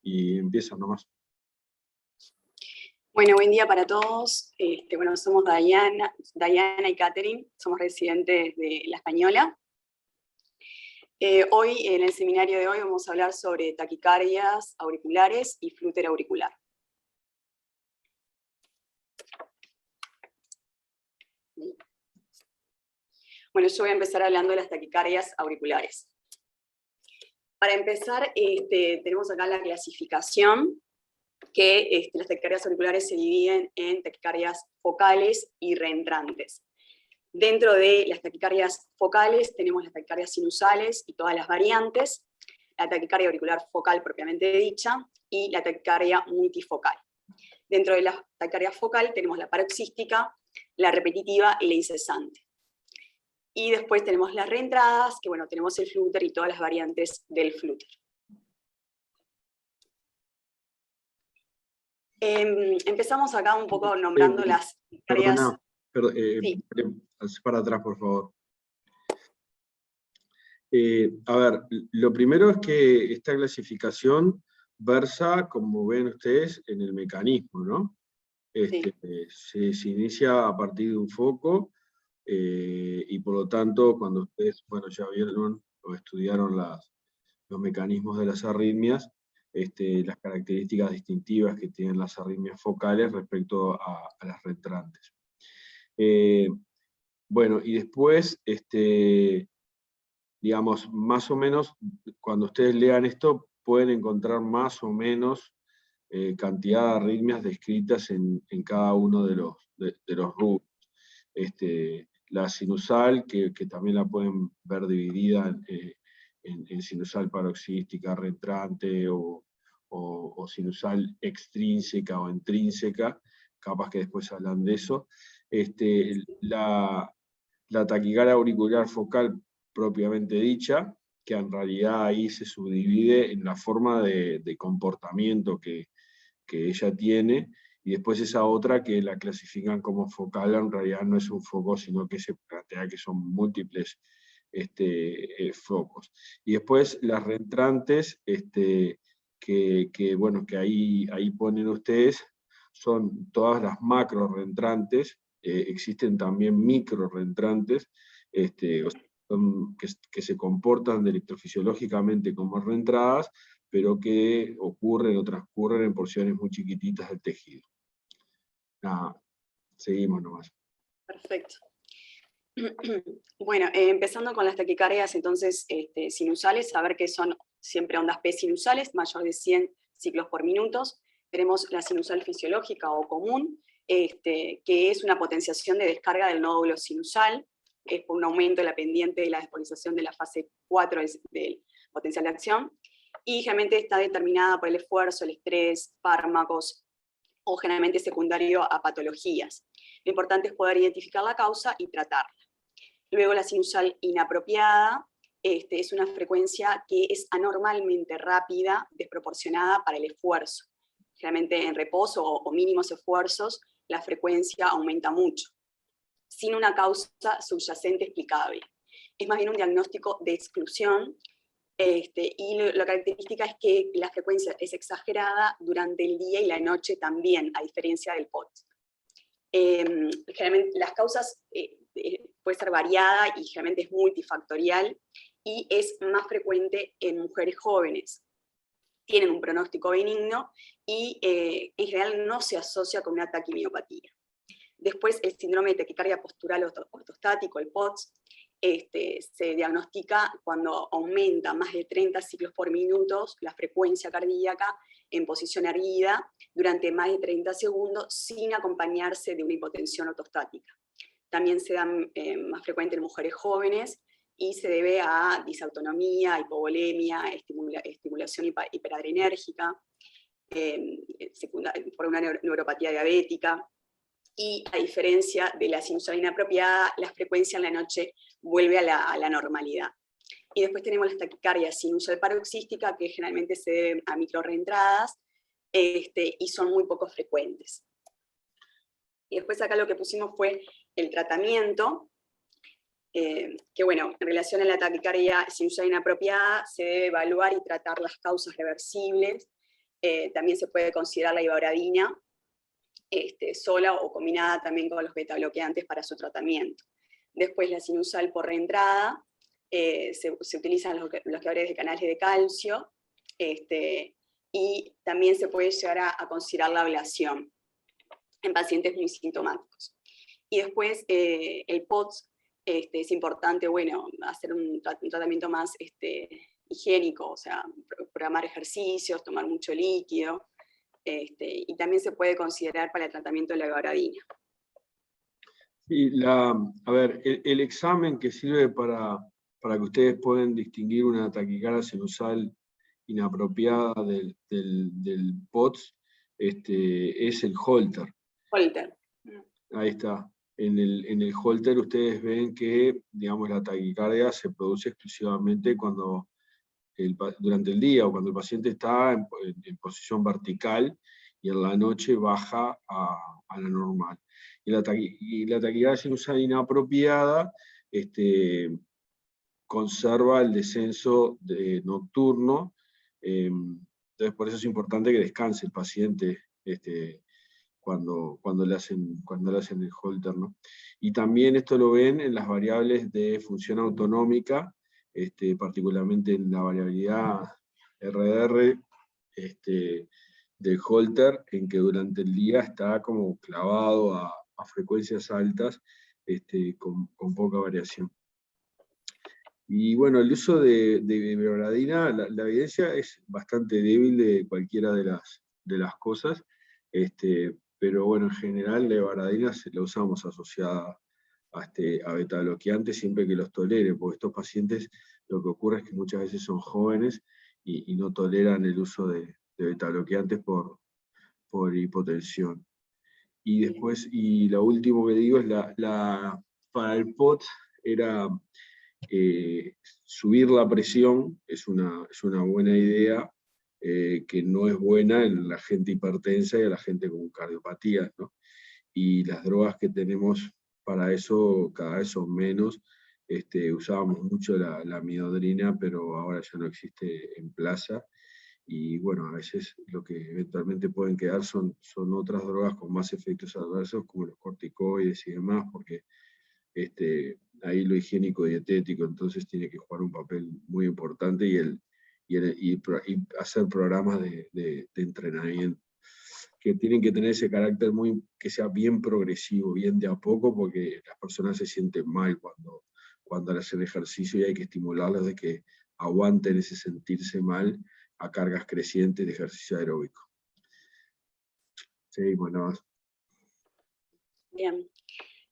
y empiezan nomás. Bueno, buen día para todos. Bueno, somos Dayana y Catherine, somos residentes de La Española. Hoy, en el seminario de hoy, vamos a hablar sobre taquicardias auriculares y flúter auricular. Bueno, yo voy a empezar hablando de las taquicardias auriculares. Para empezar, tenemos acá la clasificación, que las taquicardias auriculares se dividen en taquicardias focales y reentrantes. Dentro de las taquicardias focales tenemos las taquicardias sinusales y todas las variantes, la taquicardia auricular focal propiamente dicha y la taquicardia multifocal. Dentro de la taquicardia focal tenemos la paroxística, la repetitiva y la incesante. Y después tenemos las reentradas, que bueno, tenemos el flúter y todas las variantes del flúter. Empezamos acá un poco nombrando las taquicardias. Sí. Para atrás, por favor. A ver, lo primero es que esta clasificación versa, como ven ustedes, en el mecanismo, ¿no? Sí. Se inicia a partir de un foco, y por lo tanto, cuando ustedes, bueno, ya vieron o estudiaron los mecanismos de las arritmias, las características distintivas que tienen las arritmias focales respecto a las reentrantes. Bueno, y después, digamos, más o menos, cuando ustedes lean esto, pueden encontrar más o menos cantidad de arritmias descritas en cada uno de los rubros. La sinusal, que también la pueden ver dividida en sinusal paroxística, reentrante, o sinusal extrínseca o intrínseca, capaz que después hablan de eso. La taquicardia auricular focal propiamente dicha, que en realidad ahí se subdivide en la forma de comportamiento que ella tiene, y después esa otra que la clasifican como focal, en realidad no es un foco, sino que se plantea que son múltiples focos. Y después las reentrantes, bueno, que ahí ponen ustedes, son todas las macro reentrantes. Existen también micro reentrantes, que se comportan electrofisiológicamente como reentradas, pero que ocurren o transcurren en porciones muy chiquititas del tejido. Seguimos nomás. Perfecto. Bueno, empezando con las taquicardias entonces sinusales, saber que son siempre ondas P sinusales, mayor de 100 ciclos por minuto. Tenemos la sinusal fisiológica o común, que es una potenciación de descarga del nódulo sinusal, es por un aumento de la pendiente de la despolarización de la fase 4 del potencial de acción, y generalmente está determinada por el esfuerzo, el estrés, fármacos, o generalmente secundario a patologías. Lo importante es poder identificar la causa y tratarla. Luego la sinusal inapropiada, es una frecuencia que es anormalmente rápida, desproporcionada para el esfuerzo. Generalmente en reposo o mínimos esfuerzos, la frecuencia aumenta mucho, sin una causa subyacente explicable. Es más bien un diagnóstico de exclusión, y la característica es que la frecuencia es exagerada durante el día y la noche también, a diferencia del POT. Generalmente las causas puede ser variada y generalmente es multifactorial, y es más frecuente en mujeres jóvenes. Tienen un pronóstico benigno y en general no se asocia con una taquimiopatía. Después el síndrome de taquicardia postural ortostático, el POTS, se diagnostica cuando aumenta más de 30 ciclos por minuto la frecuencia cardíaca en posición erguida durante más de 30 segundos sin acompañarse de una hipotensión ortostática. También se da más frecuente en mujeres jóvenes y se debe a disautonomía, hipovolemia, estimulación hiperadrenérgica, por una neuropatía diabética. Y a diferencia de la sinusal inapropiada, la frecuencia en la noche vuelve a la normalidad. Y después tenemos la taquicardia sinusal paroxística, que generalmente se deben a microrreentradas, y son muy poco frecuentes. Y después acá lo que pusimos fue el tratamiento. que bueno, en relación a la taquicardia sinusal inapropiada, se debe evaluar y tratar las causas reversibles. También se puede considerar la ibabradina, sola o combinada también con los betabloqueantes para su tratamiento. Después la sinusal por reentrada, se utilizan los bloqueadores de canales de calcio, y también se puede llegar a considerar la ablación en pacientes muy sintomáticos. Y después el POTS, es importante, bueno, hacer un tratamiento más higiénico, o sea, programar ejercicios, tomar mucho líquido, y también se puede considerar para el tratamiento de la ibabradina. Sí, a ver, el examen que sirve para que ustedes puedan distinguir una taquicardia sinusal inapropiada del POTS, es el Holter. Holter. Ahí está. En el Holter ustedes ven que, digamos, la taquicardia se produce exclusivamente durante el día o cuando el paciente está en posición vertical y en la noche baja a la normal. Y la taquicardia sinusal inapropiada conserva el descenso nocturno, entonces por eso es importante que descanse el paciente cuando le hacen el Holter, ¿no? Y también esto lo ven en las variables de función autonómica, particularmente en la variabilidad RDR del Holter, en que durante el día está como clavado a frecuencias altas, con poca variación. Y bueno, el uso de ibabradina, la evidencia es bastante débil de cualquiera de las cosas, pero bueno, en general la ibabradina la usamos asociada a betabloqueantes siempre que los tolere, porque estos pacientes lo que ocurre es que muchas veces son jóvenes y no toleran el uso de betabloqueantes por hipotensión. Y después, y lo último que digo es para el POT era subir la presión, es una buena idea, que no es buena en la gente hipertensa y en la gente con cardiopatías, ¿no? Y las drogas que tenemos para eso cada vez son menos. Usábamos mucho la amiodarina, pero ahora ya no existe en plaza. Y bueno, a veces lo que eventualmente pueden quedar son otras drogas con más efectos adversos, como los corticoides y demás, porque ahí lo higiénico dietético entonces tiene que jugar un papel muy importante, y hacer programas de entrenamiento que tienen que tener ese carácter que sea bien progresivo, bien de a poco, porque las personas se sienten mal cuando hacen ejercicio, y hay que estimularlos de que aguanten ese sentirse mal a cargas crecientes de ejercicio aeróbico. Sí, bueno. Bien.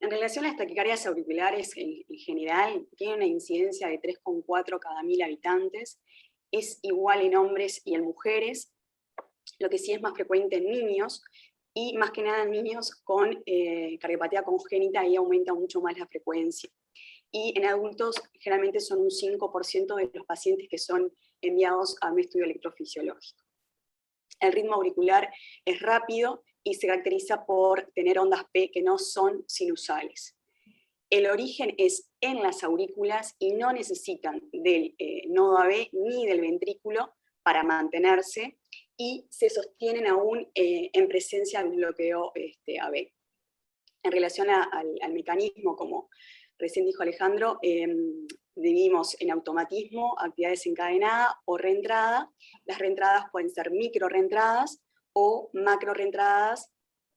En relación a las taquicardias auriculares en general, tiene una incidencia de 3,4 cada 1000 habitantes, es igual en hombres y en mujeres, lo que sí es más frecuente en niños, y más que nada en niños con cardiopatía congénita, ahí aumenta mucho más la frecuencia. Y en adultos generalmente son un 5% de los pacientes que son enviados a un estudio electrofisiológico. El ritmo auricular es rápido y se caracteriza por tener ondas P que no son sinusales. El origen es en las aurículas y no necesitan del nodo AB ni del ventrículo para mantenerse, y se sostienen aún en presencia del bloqueo AB. En relación al mecanismo, como recién dijo Alejandro, dividimos en automatismo, actividad desencadenada o reentrada. Las reentradas pueden ser micro reentradas o macro reentradas,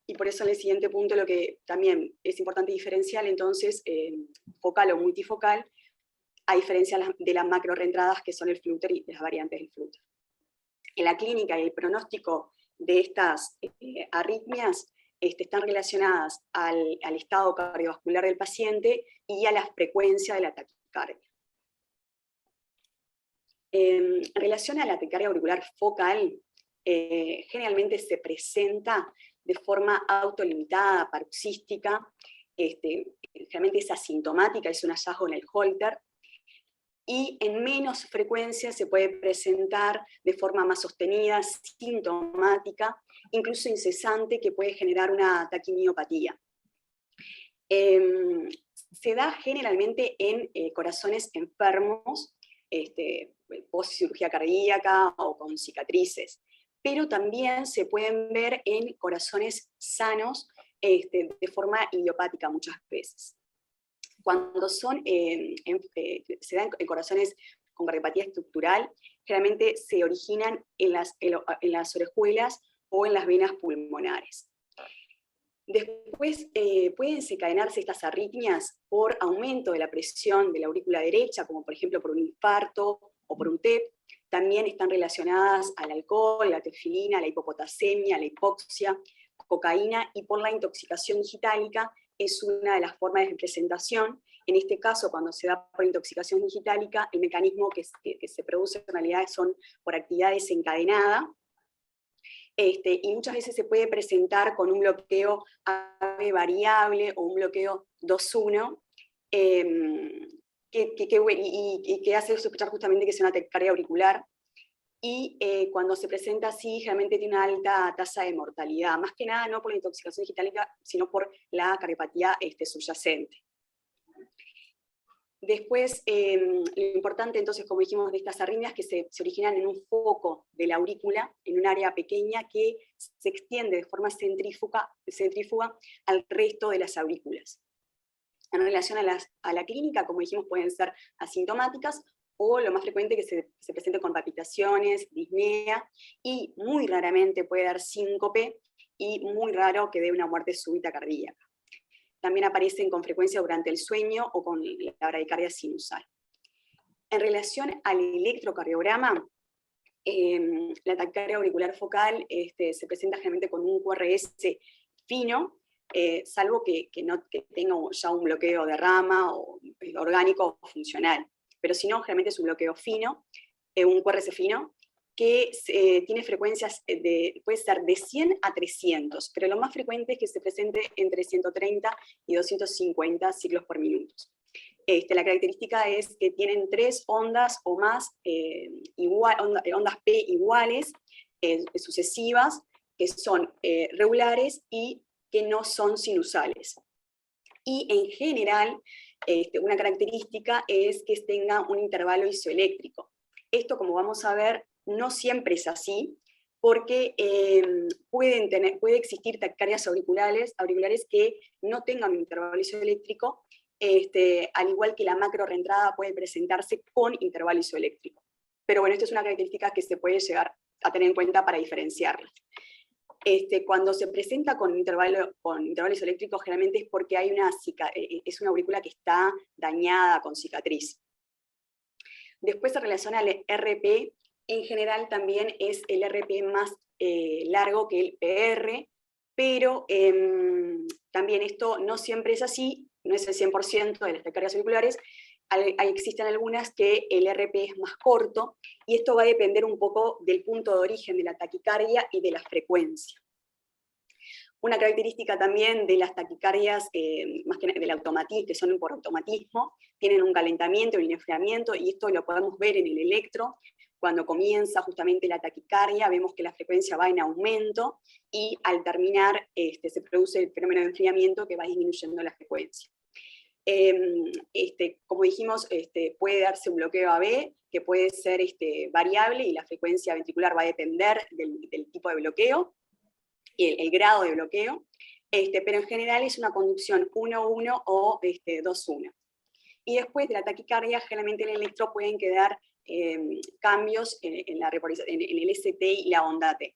y por eso en el siguiente punto lo que también es importante diferenciar entonces, focal o multifocal, a diferencia de las macro reentradas que son el flúter y las variantes del flúter. En la clínica y el pronóstico de estas arritmias están relacionadas al estado cardiovascular del paciente y a la frecuencia de la taquicardia. En relación a la taquicardia auricular focal, generalmente se presenta de forma autolimitada, paroxística, generalmente es asintomática, es un hallazgo en el Holter, y en menos frecuencia se puede presentar de forma más sostenida, sintomática, incluso incesante, que puede generar una taquimiopatía. Se da generalmente en corazones enfermos, post cirugía cardíaca o con cicatrices, pero también se pueden ver en corazones sanos de forma idiopática muchas veces. Cuando son, se dan en corazones con cardiopatía estructural, generalmente se originan en las orejuelas o en las venas pulmonares. Después pueden desencadenarse estas arritmias por aumento de la presión de la aurícula derecha, como por ejemplo por un infarto o por un TEP. También están relacionadas al alcohol, la tefilina, la hipopotasemia, la hipoxia, cocaína, y por la intoxicación digitálica es una de las formas de presentación. En este caso, cuando se da por intoxicación digitálica, el mecanismo que se produce en realidad son por actividad desencadenada, y muchas veces se puede presentar con un bloqueo AB variable o un bloqueo 2-1, que hace sospechar justamente que es una taquicardia auricular, y cuando se presenta así, generalmente tiene una alta tasa de mortalidad, más que nada no por la intoxicación digitálica, sino por la cardiopatía subyacente. Después, lo importante entonces, como dijimos, de estas arritmias, que se originan en un foco de la aurícula, en un área pequeña que se extiende de forma centrífuga al resto de las aurículas. En relación a la clínica, como dijimos, pueden ser asintomáticas, o lo más frecuente que se presente con palpitaciones, disnea, y muy raramente puede dar síncope, y muy raro que dé una muerte súbita cardíaca. También aparecen con frecuencia durante el sueño o con la bradicardia sinusal. En relación al electrocardiograma, la taquicardia auricular focal se presenta generalmente con un QRS fino, salvo que tenga ya un bloqueo de rama o orgánico o funcional. Pero si no, generalmente es un bloqueo fino, un QRS fino, que tiene frecuencias, puede ser de 100 a 300, pero lo más frecuente es que se presente entre 130 y 250 ciclos por minuto. La característica es que tienen 3 ondas o más, ondas P iguales, sucesivas, que son regulares y que no son sinusales. Y en general, una característica es que tenga un intervalo isoeléctrico. Esto, como vamos a ver, no siempre es así, porque puede existir taquicardias auriculares que no tengan un intervalo isoeléctrico, al igual que la macro reentrada puede presentarse con intervalo isoeléctrico. Pero bueno, esta es una característica que se puede llegar a tener en cuenta para diferenciarlas. Cuando se presenta con intervalo isoeléctrico, generalmente es porque hay es una aurícula que está dañada, con cicatriz. Después se relaciona al RP. En general también es el RP más largo que el PR, pero también esto no siempre es así, no es el 100% de las taquicardias auriculares. Existen algunas que el RP es más corto, y esto va a depender un poco del punto de origen de la taquicardia y de la frecuencia. Una característica también de las taquicardias, más que del automatismo, que son por automatismo, tienen un calentamiento, un enfriamiento, y esto lo podemos ver en el electro. Cuando comienza justamente la taquicardia, vemos que la frecuencia va en aumento, y al terminar se produce el fenómeno de enfriamiento, que va disminuyendo la frecuencia. Como dijimos, puede darse un bloqueo AB, que puede ser variable, y la frecuencia ventricular va a depender del tipo de bloqueo y el grado de bloqueo, pero en general es una conducción 1-1 o 2-1. Y después de la taquicardia, generalmente en el electro pueden quedar cambios en el ST y la onda T.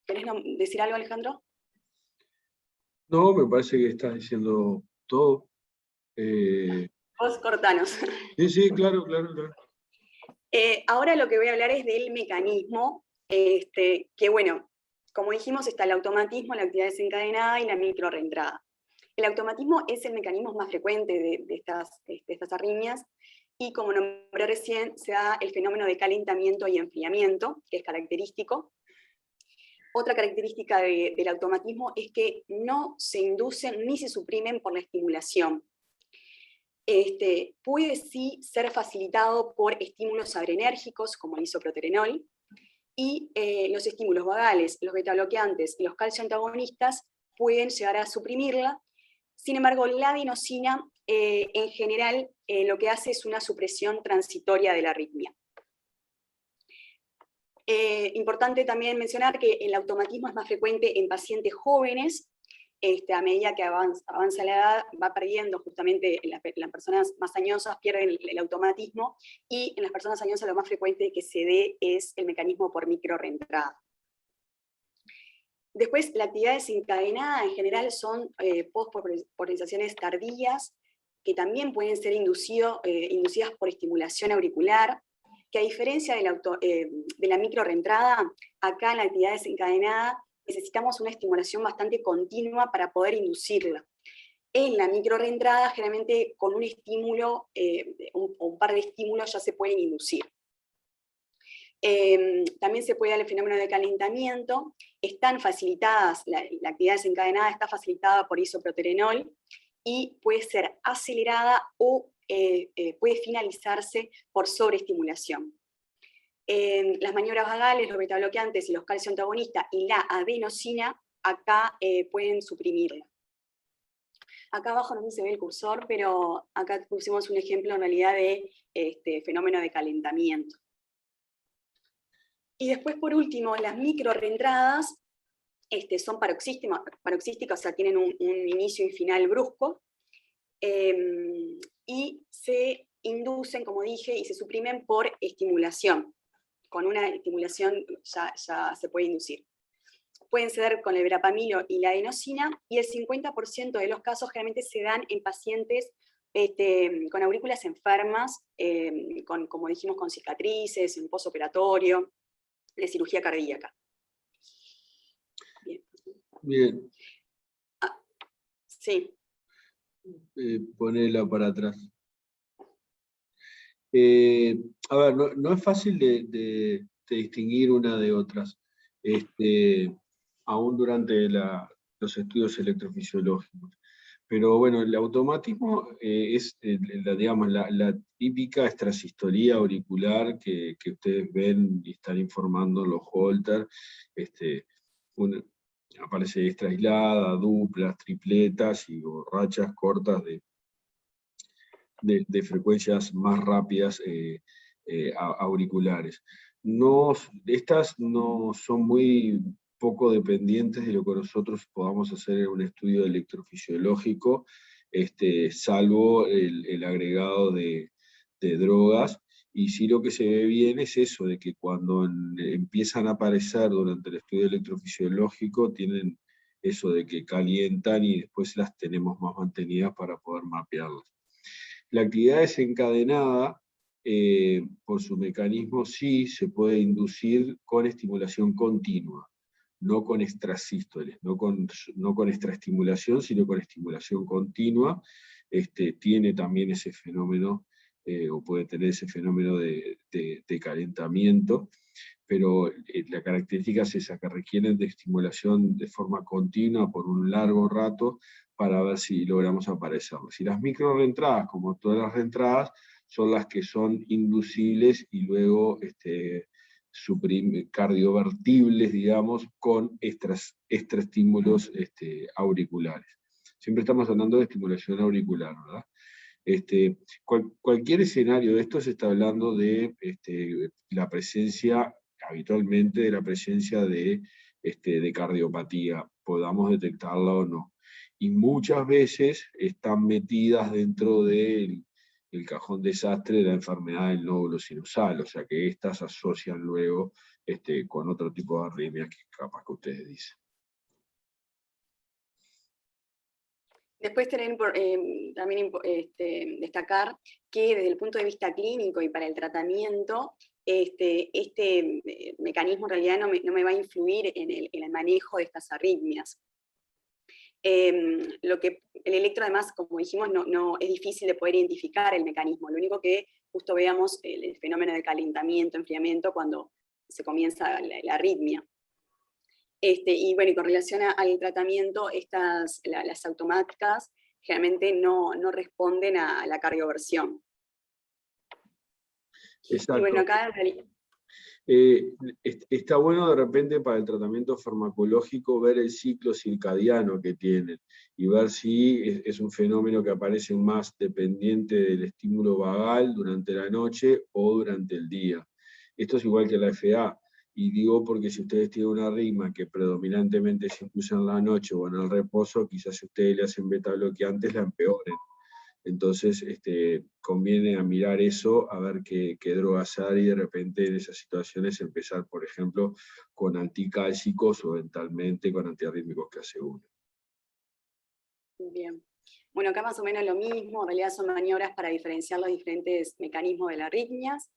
¿Querés decir algo, Alejandro? No, me parece que estás diciendo todo. Vos cortanos. Sí, claro. Ahora lo que voy a hablar es del mecanismo, que bueno, como dijimos, está el automatismo, la actividad desencadenada y la micro reentrada. El automatismo es el mecanismo más frecuente de estas arritmias, y como nombré recién, se da el fenómeno de calentamiento y enfriamiento, que es característico. Otra característica del automatismo es que no se inducen ni se suprimen por la estimulación. Puede sí ser facilitado por estímulos adrenérgicos, como el isoproterenol, y los estímulos vagales, los betabloqueantes y los calcio antagonistas pueden llegar a suprimirla. Sin embargo, la adenosina en general lo que hace es una supresión transitoria de la arritmia. Importante también mencionar que el automatismo es más frecuente en pacientes jóvenes. A medida que avanza la edad, va perdiendo justamente, en las personas más añosas pierden el automatismo, y en las personas añosas lo más frecuente que se dé es el mecanismo por microreentrada. Después, la actividad desencadenada en general son postpolarizaciones tardías, que también pueden ser inducidas por estimulación auricular, que a diferencia de la microreentrada, acá en la actividad desencadenada necesitamos una estimulación bastante continua para poder inducirla. En la microreentrada, generalmente con un estímulo o un par de estímulos ya se pueden inducir. También se puede dar el fenómeno de calentamiento. Están facilitadas, la actividad desencadenada está facilitada por isoproterenol y puede ser acelerada o puede finalizarse por sobreestimulación. Las maniobras vagales, los betabloqueantes y los calcio antagonistas y la adenosina acá pueden suprimirla. Acá abajo no se ve el cursor, pero acá pusimos un ejemplo en realidad de fenómeno de calentamiento. Y después, por último, las microreentradas son paroxísticas, o sea, tienen un inicio y final brusco, y se inducen, como dije, y se suprimen por estimulación. Con una estimulación ya se puede inducir. Pueden ser con el verapamilo y la adenosina, y el 50% de los casos generalmente se dan en pacientes con aurículas enfermas, como dijimos, con cicatrices, en posoperatorio, de cirugía cardíaca. Bien. Sí. Ponela para atrás. A ver, no es fácil de distinguir una de otras, aún durante los estudios electrofisiológicos. Pero bueno, el automatismo es digamos, la típica extrasistolia auricular que ustedes ven y están informando en los Holter. Aparece extra aislada, duplas, tripletas y borrachas cortas de frecuencias más rápidas auriculares. Estas no son muy poco dependientes de lo que nosotros podamos hacer en un estudio electrofisiológico, salvo el agregado de drogas. Y sí, lo que se ve bien es eso, de que cuando empiezan a aparecer durante el estudio electrofisiológico, tienen eso de que calientan y después las tenemos más mantenidas para poder mapearlas. La actividad desencadenada, por su mecanismo, sí se puede inducir con estimulación continua, no con extrasístoles, no con extraestimulación, sino con estimulación continua. Tiene también ese fenómeno, o puede tener ese fenómeno de calentamiento, pero la característica es esa, que requieren de estimulación de forma continua por un largo rato para ver si logramos aparecerlos. Y las microreentradas, como todas las reentradas, son las que son inducibles y luego cardiovertibles, digamos, con extraestímulos auriculares. Siempre estamos hablando de estimulación auricular, ¿verdad? Cualquier escenario de esto se está hablando de la presencia, habitualmente, de la presencia de cardiopatía, podamos detectarla o no. Y muchas veces están metidas dentro del cajón desastre de la enfermedad del nódulo sinusal, o sea que estas asocian luego con otro tipo de arritmias que capaz que ustedes dicen. Después también destacar que desde el punto de vista clínico y para el tratamiento, este mecanismo en realidad no me va a influir en el manejo de estas arritmias. El electro, además, como dijimos, no es difícil de poder identificar el mecanismo. Lo único que justo veamos el fenómeno de calentamiento, enfriamiento, cuando se comienza la arritmia. Y bueno, y con relación al tratamiento, las automáticas generalmente no responden a la cardioversión. Exacto. Y bueno, acá en realidad... Está bueno de repente para el tratamiento farmacológico ver el ciclo circadiano que tienen y ver si es un fenómeno que aparece más dependiente del estímulo vagal durante la noche o durante el día. Esto es igual que la FA, y digo porque si ustedes tienen una arritmia que predominantemente se induce en la noche o en el reposo, quizás si ustedes le hacen beta bloqueantes la empeoren. Entonces, conviene a mirar eso, a ver qué drogas hay, y de repente en esas situaciones empezar, por ejemplo, con anticálcicos o eventualmente con antiarrítmicos que aseguren. Bien. Bueno, acá más o menos lo mismo, en realidad son maniobras para diferenciar los diferentes mecanismos de las arritmias.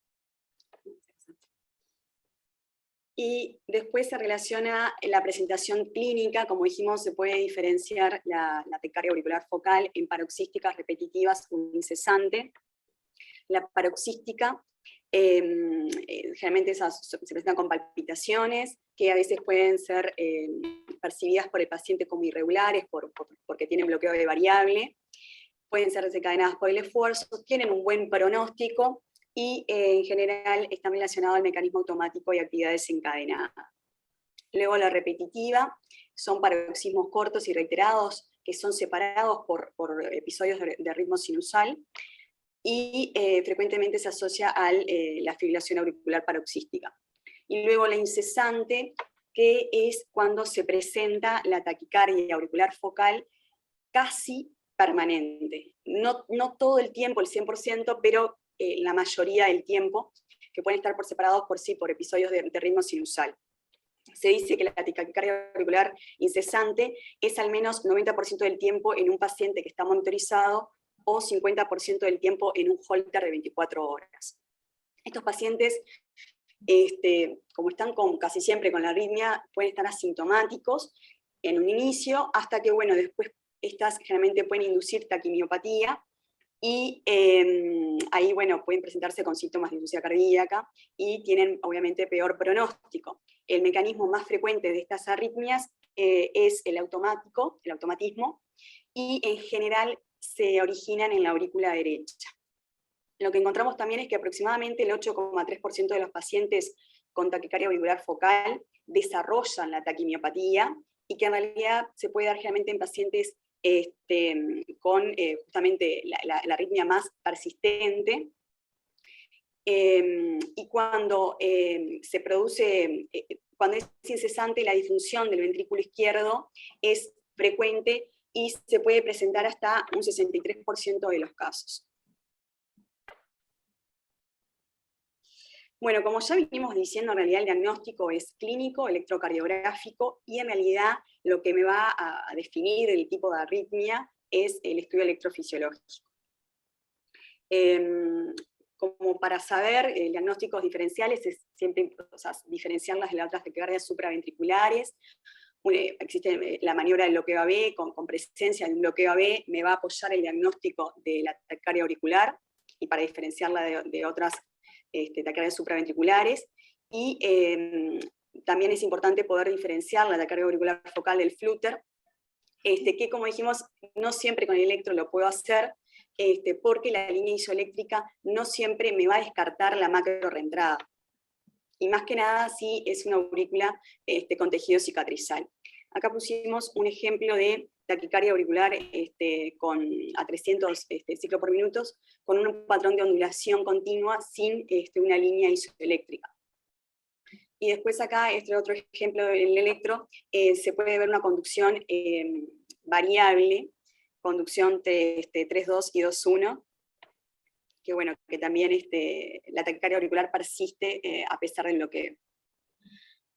Y después se relaciona la presentación clínica, como dijimos, se puede diferenciar la taquicardia auricular focal en paroxísticas repetitivas o incesante. La paroxística generalmente se presentan con palpitaciones, que a veces pueden ser percibidas por el paciente como irregulares, porque tienen bloqueo de variable, pueden ser desencadenadas por el esfuerzo, tienen un buen pronóstico, y en general están relacionados al mecanismo automático y actividad desencadenada. Luego la repetitiva, son paroxismos cortos y reiterados, que son separados por episodios de ritmo sinusal, y frecuentemente se asocia a la fibrilación auricular paroxística. Y luego la incesante, que es cuando se presenta la taquicardia auricular focal casi permanente. No todo el tiempo, el 100%, pero la mayoría del tiempo, que pueden estar por separados por episodios de ritmo sinusal. Se dice que la taquicardia auricular incesante es al menos 90% del tiempo en un paciente que está monitorizado o 50% del tiempo en un holter de 24 horas. Estos pacientes, como están casi siempre con la arritmia, pueden estar asintomáticos en un inicio, hasta que, bueno, después estas generalmente pueden inducir taquimiopatía, y ahí, bueno, pueden presentarse con síntomas de insuficiencia cardíaca y tienen, obviamente, peor pronóstico. El mecanismo más frecuente de estas arritmias es el automatismo, y en general se originan en la aurícula derecha. Lo que encontramos también es que aproximadamente el 8,3% de los pacientes con taquicardia auricular focal desarrollan la taquimiopatía, y que en realidad se puede dar generalmente en pacientes con justamente la arritmia más persistente, y cuando se produce, cuando es incesante, la disfunción del ventrículo izquierdo es frecuente y se puede presentar hasta un 63% de los casos. Bueno, como ya vinimos diciendo, en realidad el diagnóstico es clínico, electrocardiográfico, y en realidad lo que me va a definir el tipo de arritmia es el estudio electrofisiológico. Como para saber diagnósticos diferenciales, es siempre, diferenciarlas de las otras taquicardias supraventriculares. Existe la maniobra del bloqueo AB, con presencia de un bloqueo AB, me va a apoyar el diagnóstico de la taquicardia auricular, y para diferenciarla de otras taquicardias supraventriculares, y también es importante poder diferenciar la taquicardia auricular focal del flutter, que, como dijimos, no siempre con el electro lo puedo hacer, porque la línea isoeléctrica no siempre me va a descartar la macro reentrada, y más que nada si es una aurícula con tejido cicatrizal. Acá pusimos un ejemplo de taquicardia auricular a 300 ciclos por minuto, con un patrón de ondulación continua sin una línea isoeléctrica. Y después acá, otro ejemplo del electro, se puede ver una conducción variable, conducción 3-2 y 2-1, que bueno, que también la taquicardia auricular persiste a pesar del bloqueo.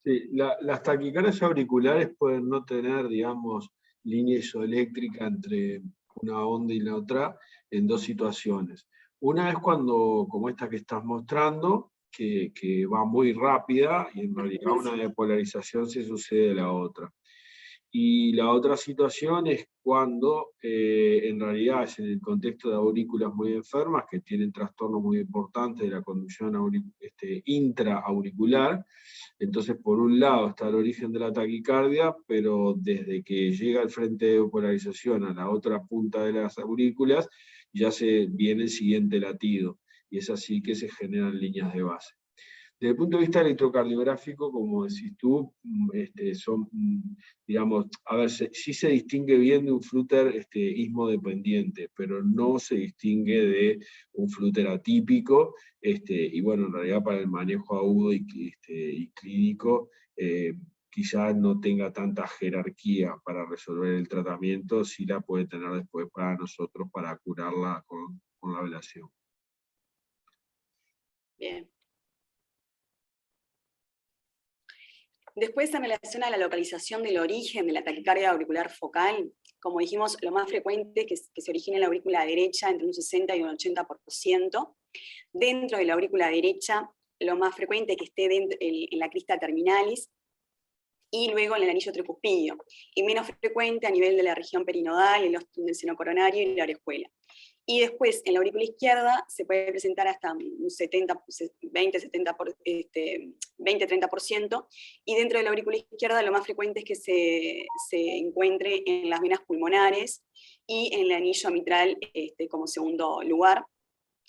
Sí, las taquicardias auriculares pueden no tener, digamos, línea isoeléctrica entre una onda y la otra en dos situaciones. Una es cuando, como esta que estás mostrando, que va muy rápida y en realidad una depolarización se sucede a la otra. Y la otra situación es cuando en realidad es en el contexto de aurículas muy enfermas que tienen trastornos muy importantes de la conducción intraauricular. Entonces, por un lado está el origen de la taquicardia, pero desde que llega el frente de polarización a la otra punta de las aurículas, ya se viene el siguiente latido, y es así que se generan líneas de base. Desde el punto de vista electrocardiográfico, como decís tú, son, digamos, a ver, sí se distingue bien de un flúter ismodependiente, pero no se distingue de un flúter atípico, y bueno, en realidad para el manejo agudo y clínico, quizás no tenga tanta jerarquía para resolver el tratamiento, sí la puede tener después para nosotros para curarla con la ablación. Bien. Después, en relación a la localización del origen de la taquicardia auricular focal, como dijimos, lo más frecuente es que se origine en la aurícula derecha entre un 60 y un 80%. Dentro de la aurícula derecha, lo más frecuente es que esté en la crista terminalis, y luego en el anillo tricuspidio, y menos frecuente a nivel de la región perinodal, el óstum del seno coronario y la orejuela. Y después, en la aurícula izquierda, se puede presentar hasta un 20-30%, y dentro de la aurícula izquierda lo más frecuente es que se encuentre en las venas pulmonares y en el anillo mitral como segundo lugar.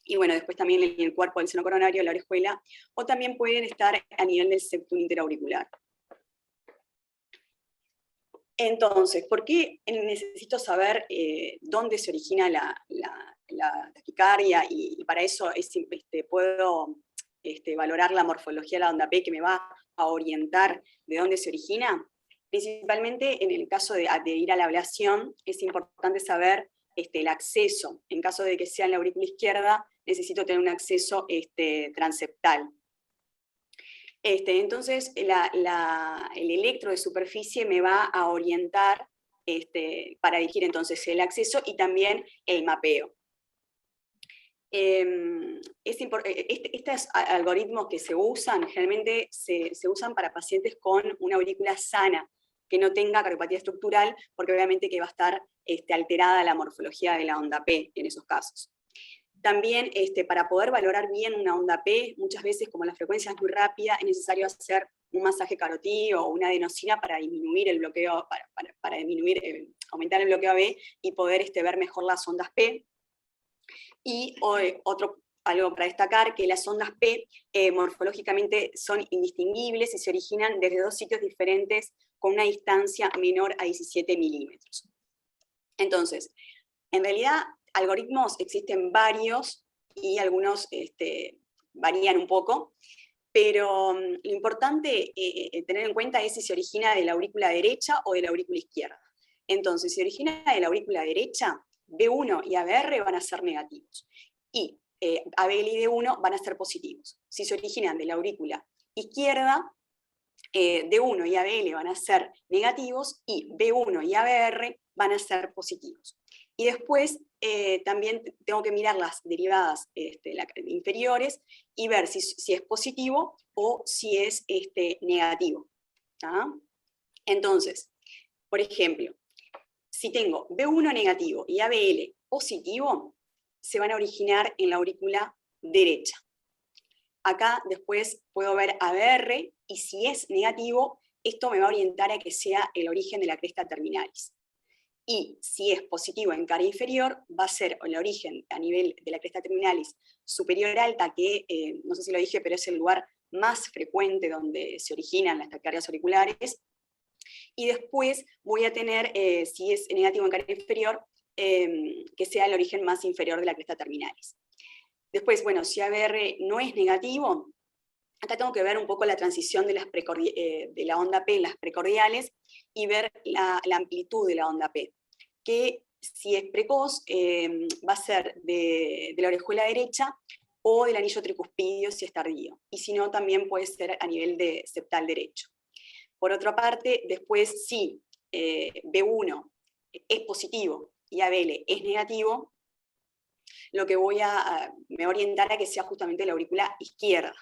Y bueno, después también en el cuerpo del seno coronario, la orejuela, o también pueden estar a nivel del septum interauricular. Entonces, ¿por qué necesito saber dónde se origina la taquicardia? Y para eso puedo valorar la morfología de la onda P, que me va a orientar de dónde se origina. Principalmente en el caso de ir a la ablación, es importante saber el acceso. En caso de que sea en la aurícula izquierda, necesito tener un acceso transeptal. Entonces, el electro de superficie me va a orientar para dirigir entonces el acceso y también el mapeo. Estos algoritmos que se usan, generalmente se usan para pacientes con una aurícula sana, que no tenga cardiopatía estructural, porque obviamente que va a estar alterada la morfología de la onda P en esos casos. También para poder valorar bien una onda P, muchas veces como la frecuencia es muy rápida, es necesario hacer un masaje carotídeo o una adenosina para disminuir el bloqueo, para aumentar el bloqueo AB y poder ver mejor las ondas P. Y algo para destacar, que las ondas P morfológicamente son indistinguibles y se originan desde dos sitios diferentes con una distancia menor a 17 milímetros. Entonces, en realidad, algoritmos existen varios y algunos varían un poco, pero lo importante tener en cuenta es si se origina de la aurícula derecha o de la aurícula izquierda. Entonces, si se origina de la aurícula derecha, B1 y ABR van a ser negativos, y ABL y D1 van a ser positivos. Si se originan de la aurícula izquierda, D1 y ABL van a ser negativos y B1 y ABR van a ser positivos. Y después también tengo que mirar las derivadas inferiores y ver si es positivo o si es negativo. ¿Ah? Entonces, por ejemplo, si tengo B1 negativo y ABL positivo, se van a originar en la aurícula derecha. Acá después puedo ver ABR, y si es negativo, esto me va a orientar a que sea el origen de la cresta terminalis. Y si es positivo en cara inferior, va a ser el origen a nivel de la cresta terminalis superior alta, que no sé si lo dije, pero es el lugar más frecuente donde se originan las taquicardias auriculares. Y después voy a tener, si es negativo en cara inferior, que sea el origen más inferior de la cresta terminalis. Después, bueno, si ABR no es negativo, acá tengo que ver un poco la transición de la onda P en las precordiales y ver la amplitud de la onda P, que si es precoz va a ser de la orejuela derecha o del anillo tricuspidio si es tardío, y si no también puede ser a nivel de septal derecho. Por otra parte, después si B1 es positivo y ABL es negativo, lo que me va a orientar a que sea justamente la aurícula izquierda.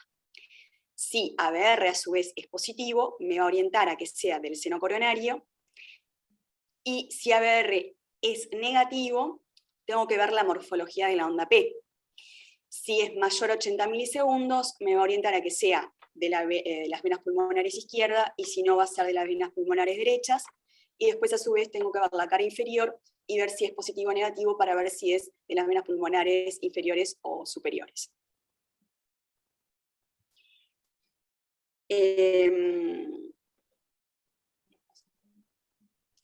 Si ABR a su vez es positivo, me va a orientar a que sea del seno coronario, y si ABR es negativo, tengo que ver la morfología de la onda P. Si es mayor a 80 milisegundos, me va a orientar a que sea de las venas pulmonares izquierdas, y si no va a ser de las venas pulmonares derechas, y después a su vez tengo que ver la cara inferior y ver si es positivo o negativo para ver si es de las venas pulmonares inferiores o superiores.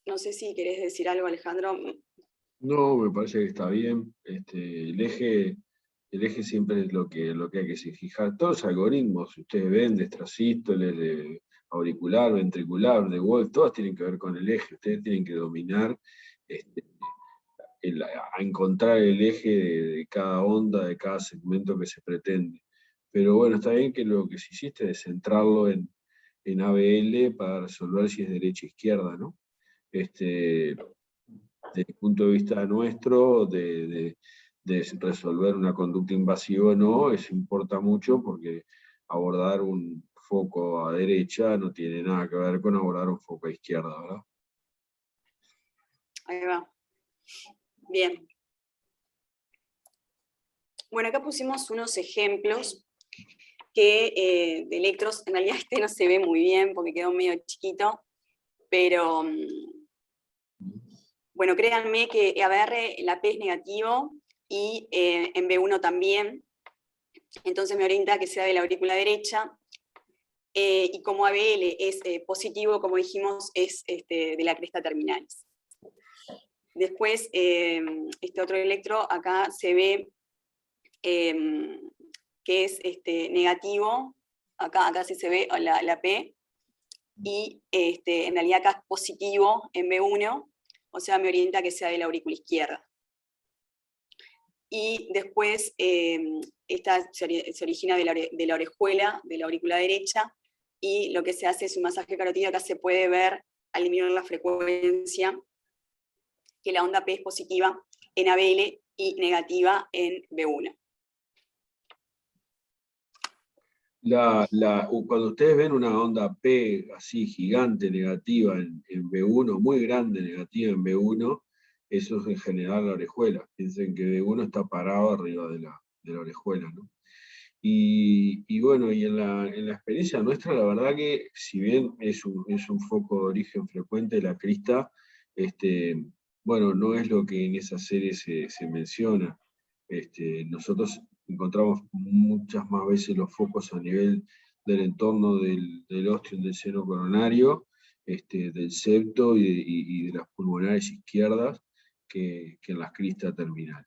No sé si querés decir algo, Alejandro. No, me parece que está bien. El eje siempre es lo que hay que fijar. Todos los algoritmos, ustedes ven, de extrasístole, de auricular, ventricular, de Wolf, todos tienen que ver con el eje. Ustedes tienen que dominar, este, a encontrar el eje de cada onda, de cada segmento que se pretende. Pero bueno, está bien que lo que se hiciste es centrarlo en ABL para resolver si es derecha o izquierda, ¿no? Desde el punto de vista nuestro, de resolver una conducta invasiva o no, eso importa mucho porque abordar un foco a derecha no tiene nada que ver con abordar un foco a izquierda, ¿verdad? Ahí va. Bien. Bueno, acá pusimos unos ejemplos de electros. En realidad este no se ve muy bien porque quedó medio chiquito, pero bueno, créanme que ABR, la P es negativo y en B1 también. Entonces me orienta a que sea de la aurícula derecha. Y como ABL es positivo, como dijimos, es de la cresta terminalis. Después, este otro electro, acá se ve que es negativo, acá sí se ve la P, y en realidad acá es positivo en B1, o sea, me orienta a que sea de la aurícula izquierda. Y después, esta se origina de la orejuela, de la aurícula derecha, y lo que se hace es un masaje carotídeo. Acá se puede ver, al disminuir la frecuencia, que la onda P es positiva en ABL y negativa en B1. Cuando ustedes ven una onda P así gigante negativa en B1, muy grande negativa en B1, eso es en general la orejuela. Piensen que B1 está parado arriba de la orejuela, ¿no? Y bueno, y en la experiencia nuestra, la verdad que si bien es un foco de origen frecuente, la crista, bueno, no es lo que en esa serie se menciona. Nosotros encontramos muchas más veces los focos a nivel del entorno del ostium del seno coronario, del septo y de las pulmonares izquierdas que en las cristas terminales.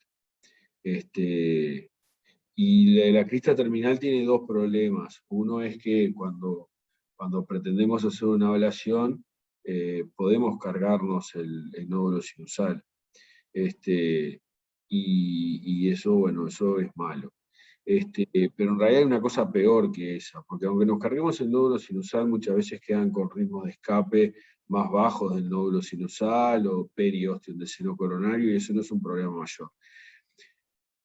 Y la crista terminal tiene dos problemas. Uno es que cuando pretendemos hacer una ablación, podemos cargarnos el nódulo sinusal. Y eso, bueno, eso es malo. Pero en realidad hay una cosa peor que esa, porque aunque nos carguemos el nódulo sinusal, muchas veces quedan con ritmos de escape más bajos del nódulo sinusal o periostium del seno coronario, y eso no es un problema mayor.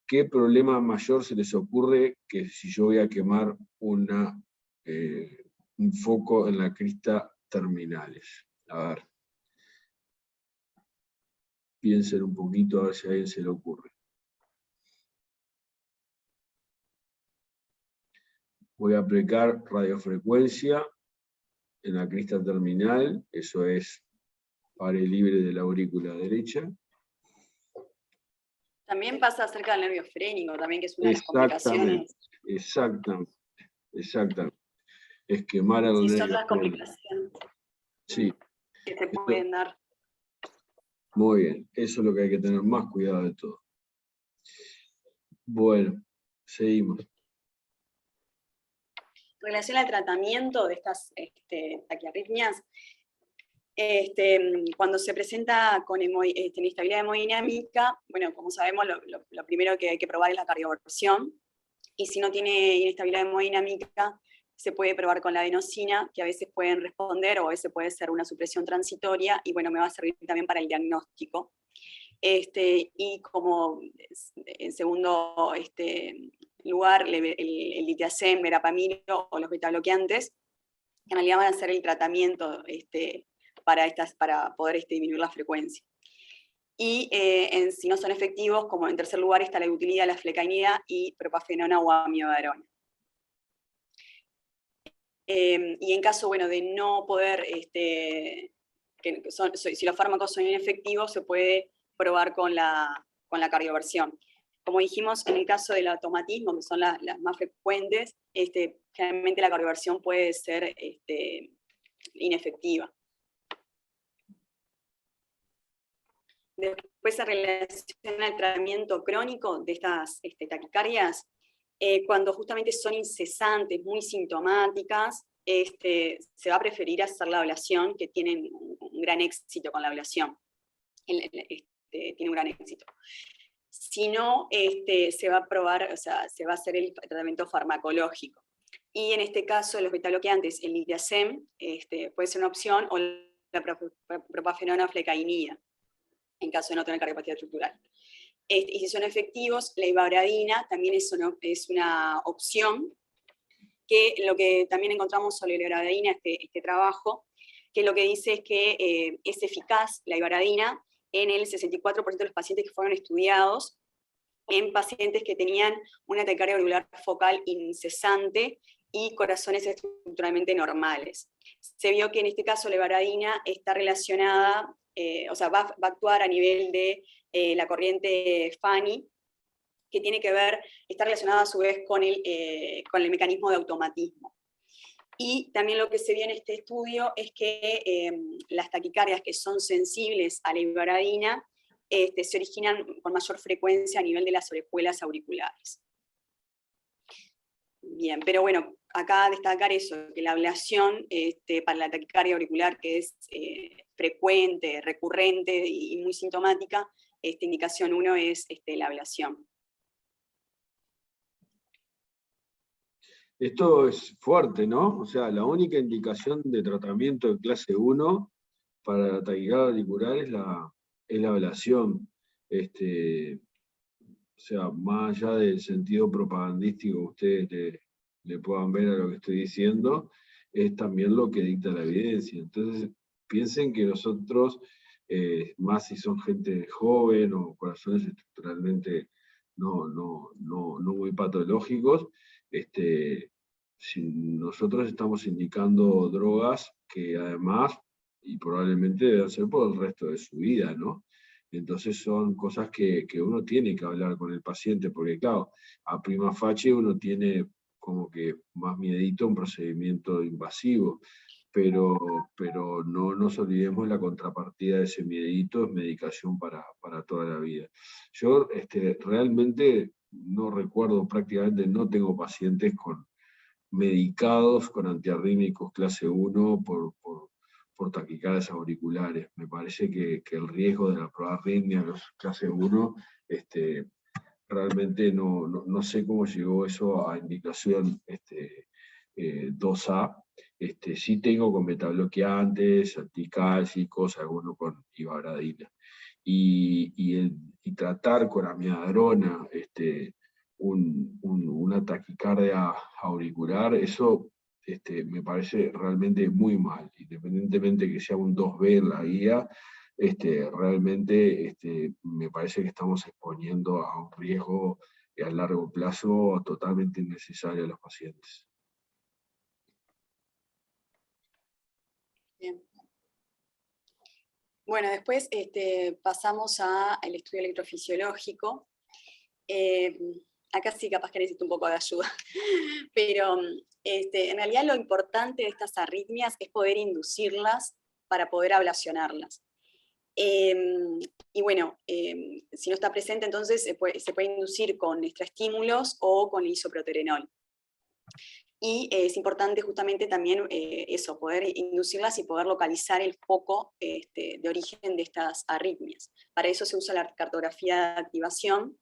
¿Qué problema mayor se les ocurre que si yo voy a quemar un foco en la crista terminales? A ver. Piensen un poquito a ver si a alguien se le ocurre. Voy a aplicar radiofrecuencia en la crista terminal, eso es pare libre de la aurícula derecha. También pasa cerca del nervio frénico, también, que es una de las complicaciones. Exactamente. Es quemar el nervio. Sí, son las complicaciones. Sí. Que se pueden dar. Muy bien, eso es lo que hay que tener más cuidado de todo. Bueno, seguimos. En relación al tratamiento de estas taquiarritmias, cuando se presenta con inestabilidad hemodinámica, bueno, como sabemos, lo primero que hay que probar es la cardioversión, y si no tiene inestabilidad hemodinámica, se puede probar con la adenosina, que a veces pueden responder, o a veces puede ser una supresión transitoria, y bueno, me va a servir también para el diagnóstico. Y como en segundo lugar, el litiazem, verapamilo o los betabloqueantes, que en realidad van a ser el tratamiento para poder disminuir la frecuencia. Y si no son efectivos, como en tercer lugar está la eutilidad, la flecainida y propafenona o amiodarona. Y en caso, bueno, de no poder, si los fármacos son inefectivos, se puede probar con la cardioversión. Como dijimos, en el caso del automatismo, que son las más frecuentes, generalmente la cardioversión puede ser inefectiva. Después, en relación al tratamiento crónico de estas taquicardias, cuando justamente son incesantes, muy sintomáticas, se va a preferir hacer la ablación, que tienen un gran éxito con la ablación. Tiene un gran éxito. Si no, se va a probar, o sea, se va a hacer el tratamiento farmacológico. Y en este caso, los betabloqueantes, el litiazem, puede ser una opción, o la propafenona flecainida, en caso de no tener cardiopatía estructural. Y si son efectivos, la ibabradina también es una opción, que lo que también encontramos sobre la ibabradina, este trabajo, que lo que dice es que es eficaz la ibabradina en el 64% de los pacientes que fueron estudiados, en pacientes que tenían una taquicardia auricular focal incesante y corazones estructuralmente normales. Se vio que en este caso la ibabradina está relacionada, o sea, va a actuar a nivel de la corriente FANI, que tiene que ver, está relacionada a su vez con el mecanismo de automatismo. Y también lo que se vio en este estudio es que las taquicardias que son sensibles a la ibabradina se originan con mayor frecuencia a nivel de las orejuelas auriculares. Bien, pero bueno, acá destacar eso, que la ablación para la taquicardia auricular, que es frecuente, recurrente y muy sintomática, indicación 1 es la ablación. Esto es fuerte, ¿no? O sea, la única indicación de tratamiento de clase 1 para la taquicardia auricular es la ablación. O sea, más allá del sentido propagandístico que ustedes le puedan ver a lo que estoy diciendo, es también lo que dicta la evidencia. Entonces, piensen que nosotros, más si son gente joven o corazones estructuralmente no muy patológicos, si nosotros estamos indicando drogas que además, y probablemente deben ser por el resto de su vida, ¿no? Entonces son cosas que uno tiene que hablar con el paciente, porque claro, a prima facie uno tiene como que más miedito a un procedimiento invasivo, pero no nos olvidemos la contrapartida de ese miedito es medicación para toda la vida. Yo realmente no recuerdo, prácticamente no tengo pacientes medicados con antiarrítmicos clase 1 por taquicardias auriculares. Me parece que el riesgo de la proarritmia en los clase 1, realmente no sé cómo llegó eso a indicación 2A. Sí tengo con betabloqueantes, anticálcicos, algunos con ibabradina. Y tratar con amiodarona una taquicardia auricular, eso me parece realmente muy mal, independientemente que sea un 2B en la guía, realmente me parece que estamos exponiendo a un riesgo a largo plazo totalmente innecesario a los pacientes. Bien. Bueno, después pasamos al estudio electrofisiológico. Acá sí capaz que necesito un poco de ayuda, pero en realidad lo importante de estas arritmias es poder inducirlas para poder ablacionarlas. Y bueno, si no está presente, entonces se puede inducir con extraestímulos o con isoproterenol. Y es importante justamente también eso, poder inducirlas y poder localizar el foco de origen de estas arritmias. Para eso se usa la cartografía de activación,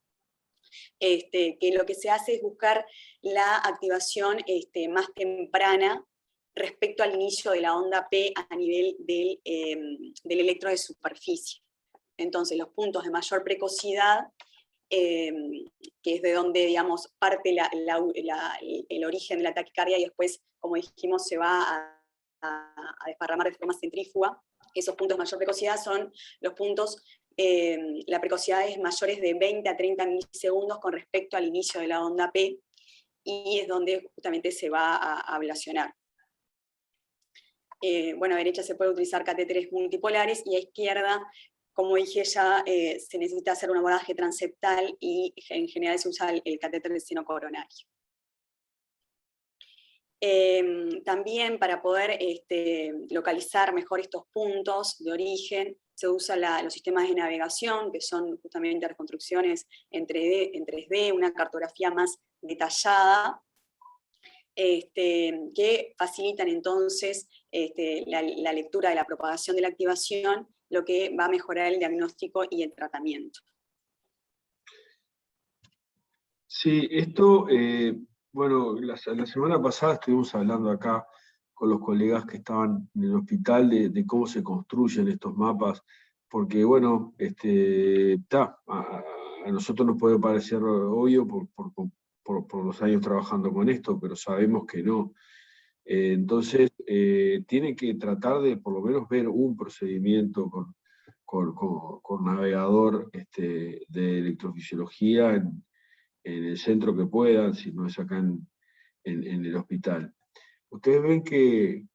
que lo que se hace es buscar la activación más temprana respecto al inicio de la onda P a nivel del electro de superficie. Entonces, los puntos de mayor precocidad, que es de donde, digamos, parte el origen de la taquicardia y después, como dijimos, se va a desparramar de forma centrífuga. Esos puntos de mayor precocidad son los puntos, la precocidad es mayores de 20 a 30 milisegundos con respecto al inicio de la onda P, y es donde justamente se va a ablacionar. Bueno, a derecha se puede utilizar catéteres multipolares y a izquierda como dije ya, se necesita hacer un abordaje transeptal y en general se usa el catéter de seno coronario. También para poder localizar mejor estos puntos de origen, se usan los sistemas de navegación, que son justamente reconstrucciones en 3D, una cartografía más detallada, que facilitan entonces la lectura de la propagación de la activación, lo que va a mejorar el diagnóstico y el tratamiento. Sí, esto, bueno, la semana pasada estuvimos hablando acá con los colegas que estaban en el hospital de cómo se construyen estos mapas, porque bueno, a nosotros nos puede parecer obvio por los años trabajando con esto, pero sabemos que no. Entonces, tiene que tratar de por lo menos ver un procedimiento con navegador de electrofisiología en el centro que puedan, si no es acá en el hospital. Ustedes ven que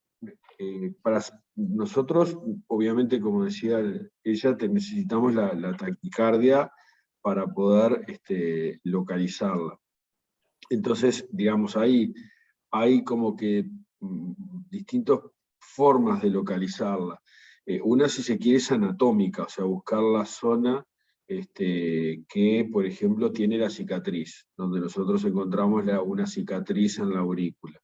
para nosotros, obviamente, como decía ella, necesitamos la taquicardia para poder localizarla. Entonces, digamos, ahí hay como que distintas formas de localizarla. Una, si se quiere, es anatómica, o sea, buscar la zona que, por ejemplo, tiene la cicatriz, donde nosotros encontramos una cicatriz en la aurícula.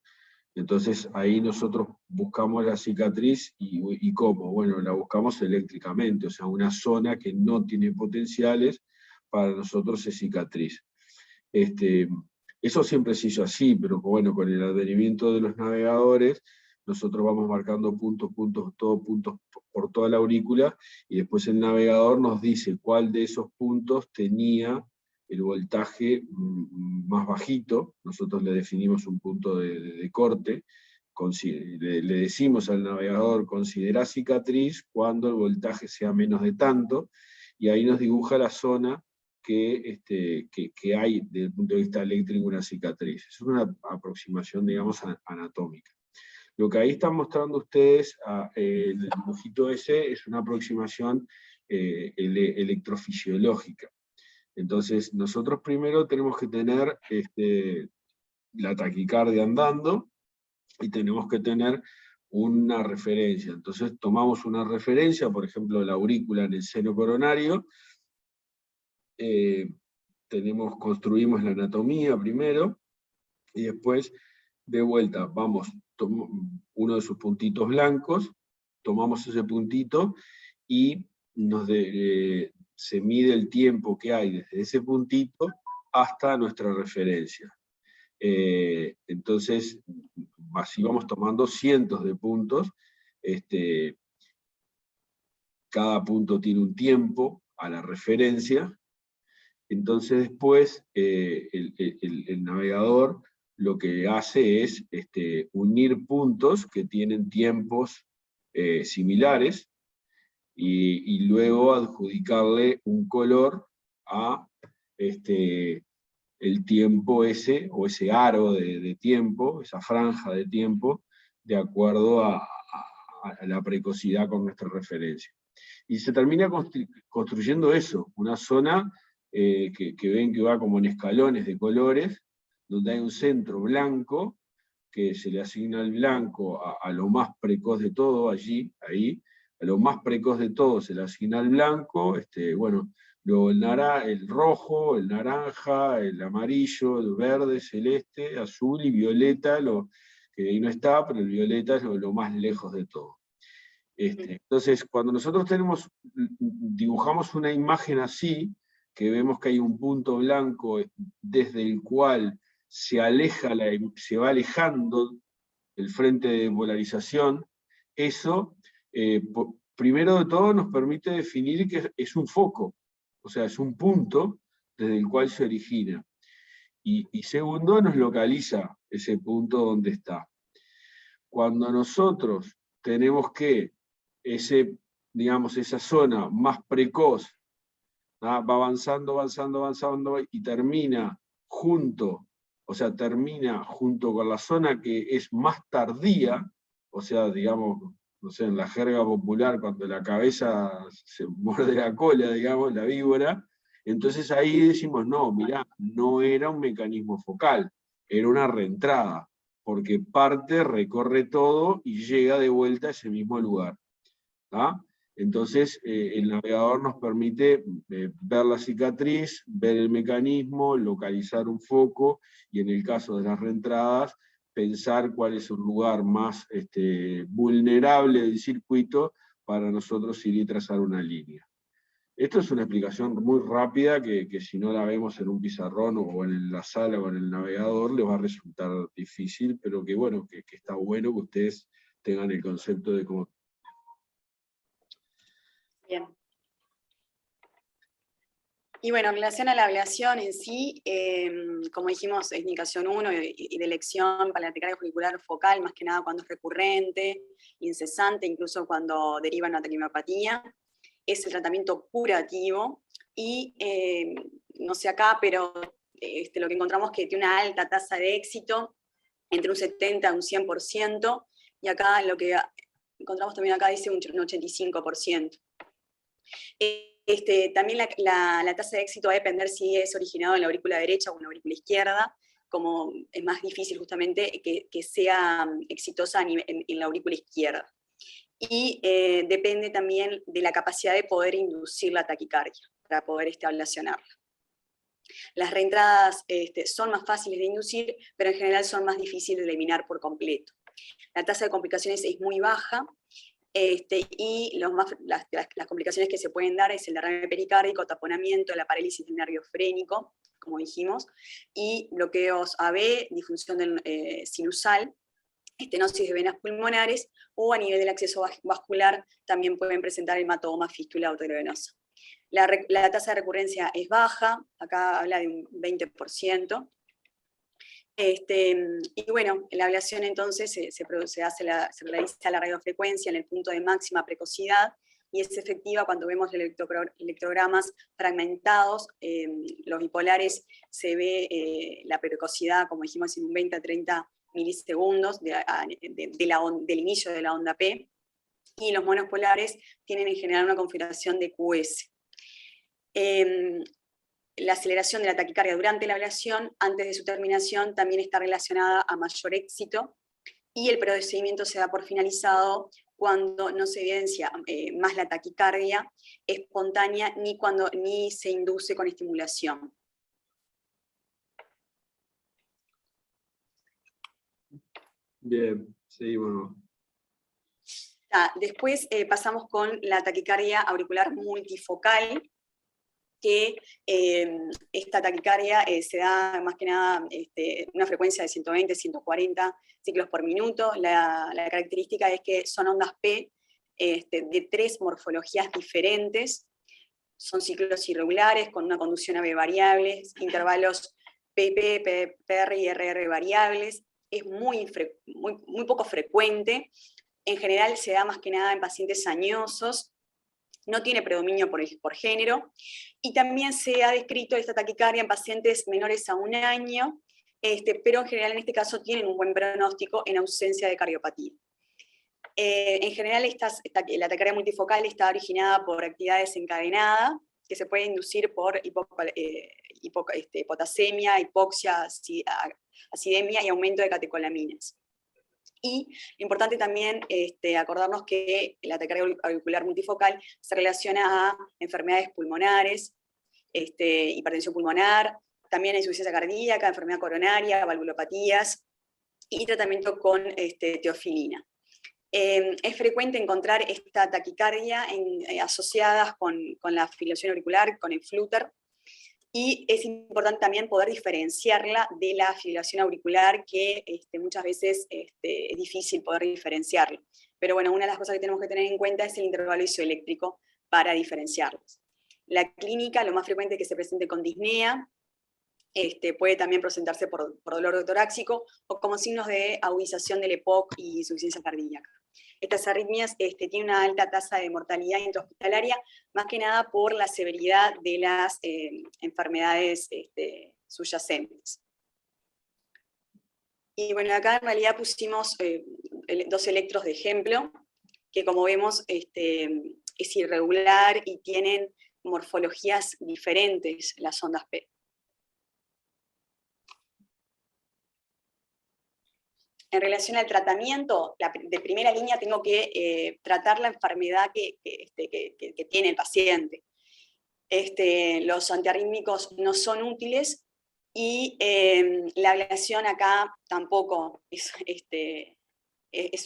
Entonces ahí nosotros buscamos la cicatriz y ¿cómo? Bueno, la buscamos eléctricamente, o sea, una zona que no tiene potenciales, para nosotros es cicatriz. Eso siempre se hizo así, pero bueno, con el advenimiento de los navegadores, nosotros vamos marcando puntos por toda la aurícula, y después el navegador nos dice cuál de esos puntos tenía el voltaje más bajito. Nosotros le definimos un punto de corte, le decimos al navegador, considera cicatriz cuando el voltaje sea menos de tanto, y ahí nos dibuja la zona que hay desde el punto de vista eléctrico una cicatriz. Es una aproximación, digamos, anatómica. Lo que ahí están mostrando ustedes, el dibujito ese, es una aproximación electrofisiológica. Entonces, nosotros primero tenemos que tener la taquicardia andando, y tenemos que tener una referencia. Entonces, tomamos una referencia, por ejemplo, la aurícula en el seno coronario, construimos la anatomía primero, y después, de vuelta, vamos, uno de sus puntitos blancos, tomamos ese puntito, y se mide el tiempo que hay desde ese puntito hasta nuestra referencia. Entonces, así vamos tomando cientos de puntos, cada punto tiene un tiempo a la referencia. Entonces después el navegador lo que hace es unir puntos que tienen tiempos similares, y luego adjudicarle un color a el tiempo ese, o ese aro de tiempo, esa franja de tiempo, de acuerdo a la precocidad con nuestra referencia. Y se termina construyendo eso, una zona que ven que va como en escalones de colores, donde hay un centro blanco, que se le asigna el blanco a lo más precoz de todo, ahí, a lo más precoz de todo se le asigna el blanco, bueno, luego el rojo, el naranja, el amarillo, el verde, celeste, azul y violeta, que ahí no está, pero el violeta es lo más lejos de todo. Entonces, cuando nosotros dibujamos una imagen así, que vemos que hay un punto blanco desde el cual se va alejando el frente de polarización, eso, primero de todo, nos permite definir que es un foco, o sea, es un punto desde el cual se origina. Y segundo, nos localiza ese punto donde está. Cuando nosotros tenemos que esa zona más precoz va avanzando, y termina junto con la zona que es más tardía, o sea, digamos, no sé, en la jerga popular, cuando la cabeza se muerde la cola, digamos, la víbora, entonces ahí decimos, no, mirá, no era un mecanismo focal, era una reentrada, porque parte, recorre todo y llega de vuelta a ese mismo lugar. ¿Tá? Entonces, el navegador nos permite ver la cicatriz, ver el mecanismo, localizar un foco, y en el caso de las reentradas, pensar cuál es un lugar más vulnerable del circuito para nosotros ir y trazar una línea. Esto es una explicación muy rápida que si no la vemos en un pizarrón o en la sala o en el navegador, les va a resultar difícil, pero que bueno, que está bueno que ustedes tengan el concepto de cómo. Bien. Y bueno, en relación a la ablación en sí, como dijimos, es indicación 1 y de elección para la taquicardia auricular focal, más que nada cuando es recurrente, incesante, incluso cuando deriva en una taquimiopatía. Es el tratamiento curativo y, no sé acá, pero lo que encontramos que tiene una alta tasa de éxito, entre un 70 y un 100%, y acá lo que encontramos también acá dice un 85%. También la tasa de éxito va a depender si es originado en la aurícula derecha o en la aurícula izquierda, como es más difícil justamente que sea exitosa en la aurícula izquierda. Y depende también de la capacidad de poder inducir la taquicardia, para poder ablacionarla. Las reentradas son más fáciles de inducir, pero en general son más difíciles de eliminar por completo. La tasa de complicaciones es muy baja, y las complicaciones que se pueden dar es el derrame pericárdico, taponamiento, la parálisis del nervio frénico, como dijimos, y bloqueos AB, disfunción sinusal, estenosis de venas pulmonares, o a nivel del acceso vascular también pueden presentar hematoma, fístula arteriovenosa. La tasa de recurrencia es baja, acá habla de un 20%. Y bueno, la ablación entonces se realiza la radiofrecuencia en el punto de máxima precocidad y es efectiva cuando vemos electrogramas fragmentados. Los bipolares se ve la precocidad, como dijimos, en un 20 a 30 milisegundos del inicio de la onda P, y los monopolares tienen en general una configuración de QS. La aceleración de la taquicardia durante la ablación, antes de su terminación, también está relacionada a mayor éxito, y el procedimiento se da por finalizado cuando no se evidencia más la taquicardia espontánea ni se induce con estimulación. Bien, seguimos. Después pasamos con la taquicardia auricular multifocal, que esta taquicardia se da más que nada una frecuencia de 120, 140 ciclos por minuto. La característica es que son ondas P de 3 morfologías diferentes, son ciclos irregulares con una conducción AB variable, intervalos PP, PR y RR variables. Es muy poco frecuente. En general se da más que nada en pacientes añosos, no tiene predominio por género, y también se ha descrito esta taquicardia en pacientes menores a 1 año, pero en general en este caso tienen un buen pronóstico en ausencia de cardiopatía. En general la taquicardia multifocal está originada por actividad desencadenada, que se puede inducir por hipotasemia, hipoxia, acidemia y aumento de catecolaminas. Y importante también acordarnos que la taquicardia auricular multifocal se relaciona a enfermedades pulmonares, hipertensión pulmonar, también insuficiencia cardíaca, enfermedad coronaria, valvulopatías y tratamiento con teofilina. Es frecuente encontrar esta taquicardia asociadas con la fibrilación auricular, con el flúter, y es importante también poder diferenciarla de la fibrilación auricular, que muchas veces es difícil poder diferenciarlo. Pero bueno, una de las cosas que tenemos que tener en cuenta es el intervalo isoeléctrico para diferenciarlos. La clínica, lo más frecuente es que se presente con disnea, puede también presentarse por dolor torácico o como signos de agudización del EPOC y insuficiencia cardíaca. Estas arritmias tienen una alta tasa de mortalidad intrahospitalaria, más que nada por la severidad de las enfermedades subyacentes. Y bueno, acá en realidad pusimos 2 electros de ejemplo. que como vemos es irregular y tienen morfologías diferentes las ondas P. En relación al tratamiento, de primera línea tengo que tratar la enfermedad que tiene el paciente. Los antiarrítmicos no son útiles y la ablación acá tampoco es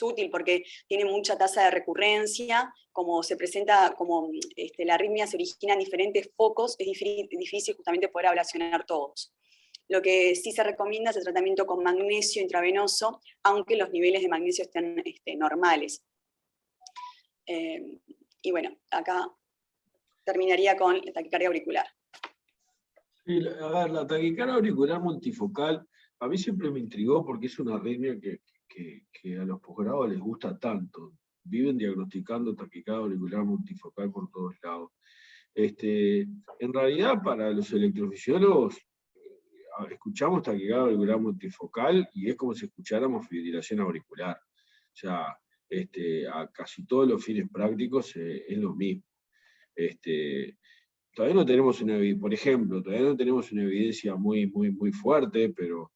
útil porque tiene mucha tasa de recurrencia, como se presenta, como la arritmia se origina en diferentes focos, es difícil justamente poder ablacionar todos. Lo que sí se recomienda es el tratamiento con magnesio intravenoso, aunque los niveles de magnesio estén normales. Y bueno, acá terminaría con la taquicardia auricular. Sí, a ver, la taquicardia auricular multifocal, a mí siempre me intrigó porque es una arritmia que a los posgrados les gusta tanto. Viven diagnosticando taquicardia auricular multifocal por todos lados. En realidad, para los electrofisiólogos, escuchamos taquicardia auricular multifocal y es como si escucháramos fibrilación auricular. O sea, a casi todos los fines prácticos es lo mismo. Todavía no tenemos por ejemplo, todavía no tenemos una evidencia muy fuerte, pero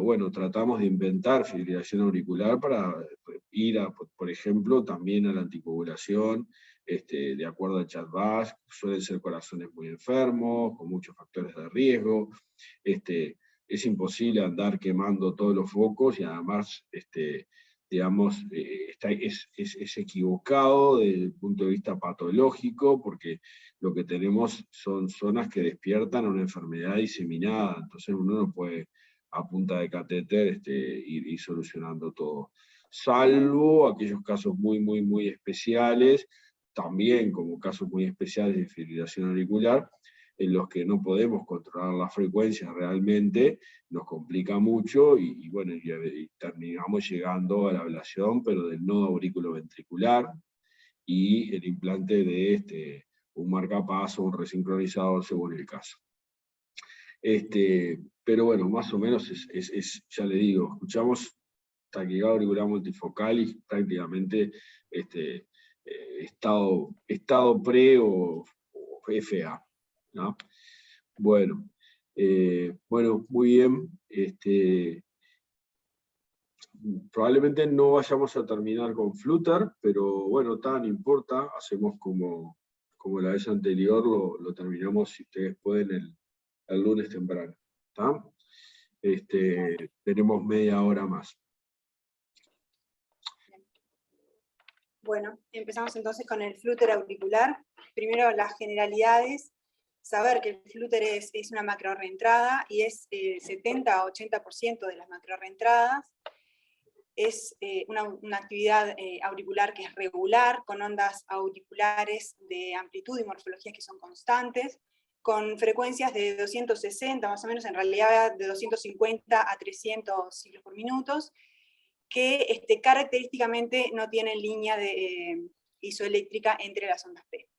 bueno, tratamos de inventar fibrilación auricular para ir, por ejemplo, también a la anticoagulación, de acuerdo al Chat-Bash, suelen ser corazones muy enfermos, con muchos factores de riesgo. Es imposible andar quemando todos los focos y además, digamos, es equivocado desde el punto de vista patológico, porque lo que tenemos son zonas que despiertan una enfermedad diseminada, entonces uno no puede a punta de catéter ir solucionando todo, salvo aquellos casos muy especiales, también como casos muy especiales de fibrilación auricular, en los que no podemos controlar la frecuencia realmente, nos complica mucho y bueno, y terminamos llegando a la ablación, pero del nodo auriculoventricular y el implante de un marcapaso, un resincronizador según el caso. Pero bueno, más o menos ya le digo, escuchamos taquicardia auricular multifocal y prácticamente estado pre o FA, ¿no? Bueno, muy bien. Probablemente no vayamos a terminar con Flutter, pero bueno, no importa, hacemos como la vez anterior, lo terminamos si ustedes pueden el lunes temprano. ¿Está? Tenemos media hora más. Bueno, empezamos entonces con el flúter auricular. Primero las generalidades. Saber que el flúter es una macrorreentrada y es 70 a 80% de las macrorreentradas. Es una actividad auricular que es regular, con ondas auriculares de amplitud y morfologías que son constantes, con frecuencias de 260 más o menos, en realidad de 250 a 300 ciclos por minuto, que característicamente no tienen línea isoeléctrica entre las ondas P.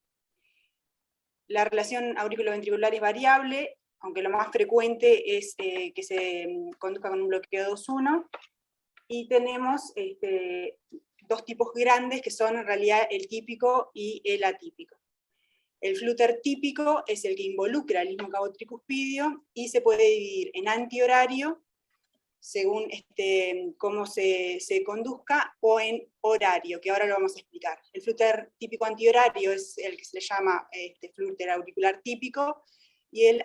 La relación auriculoventricular es variable, aunque lo más frecuente es que se conduzca con un bloqueo 2-1, y tenemos dos tipos grandes que son en realidad el típico y el atípico. El flúter típico es el que involucra el istmo cabo-tricuspidio y se puede dividir en antihorario, según cómo se conduzca, o en horario, que ahora lo vamos a explicar. El flúter típico antihorario es el que se le llama flúter auricular típico, y el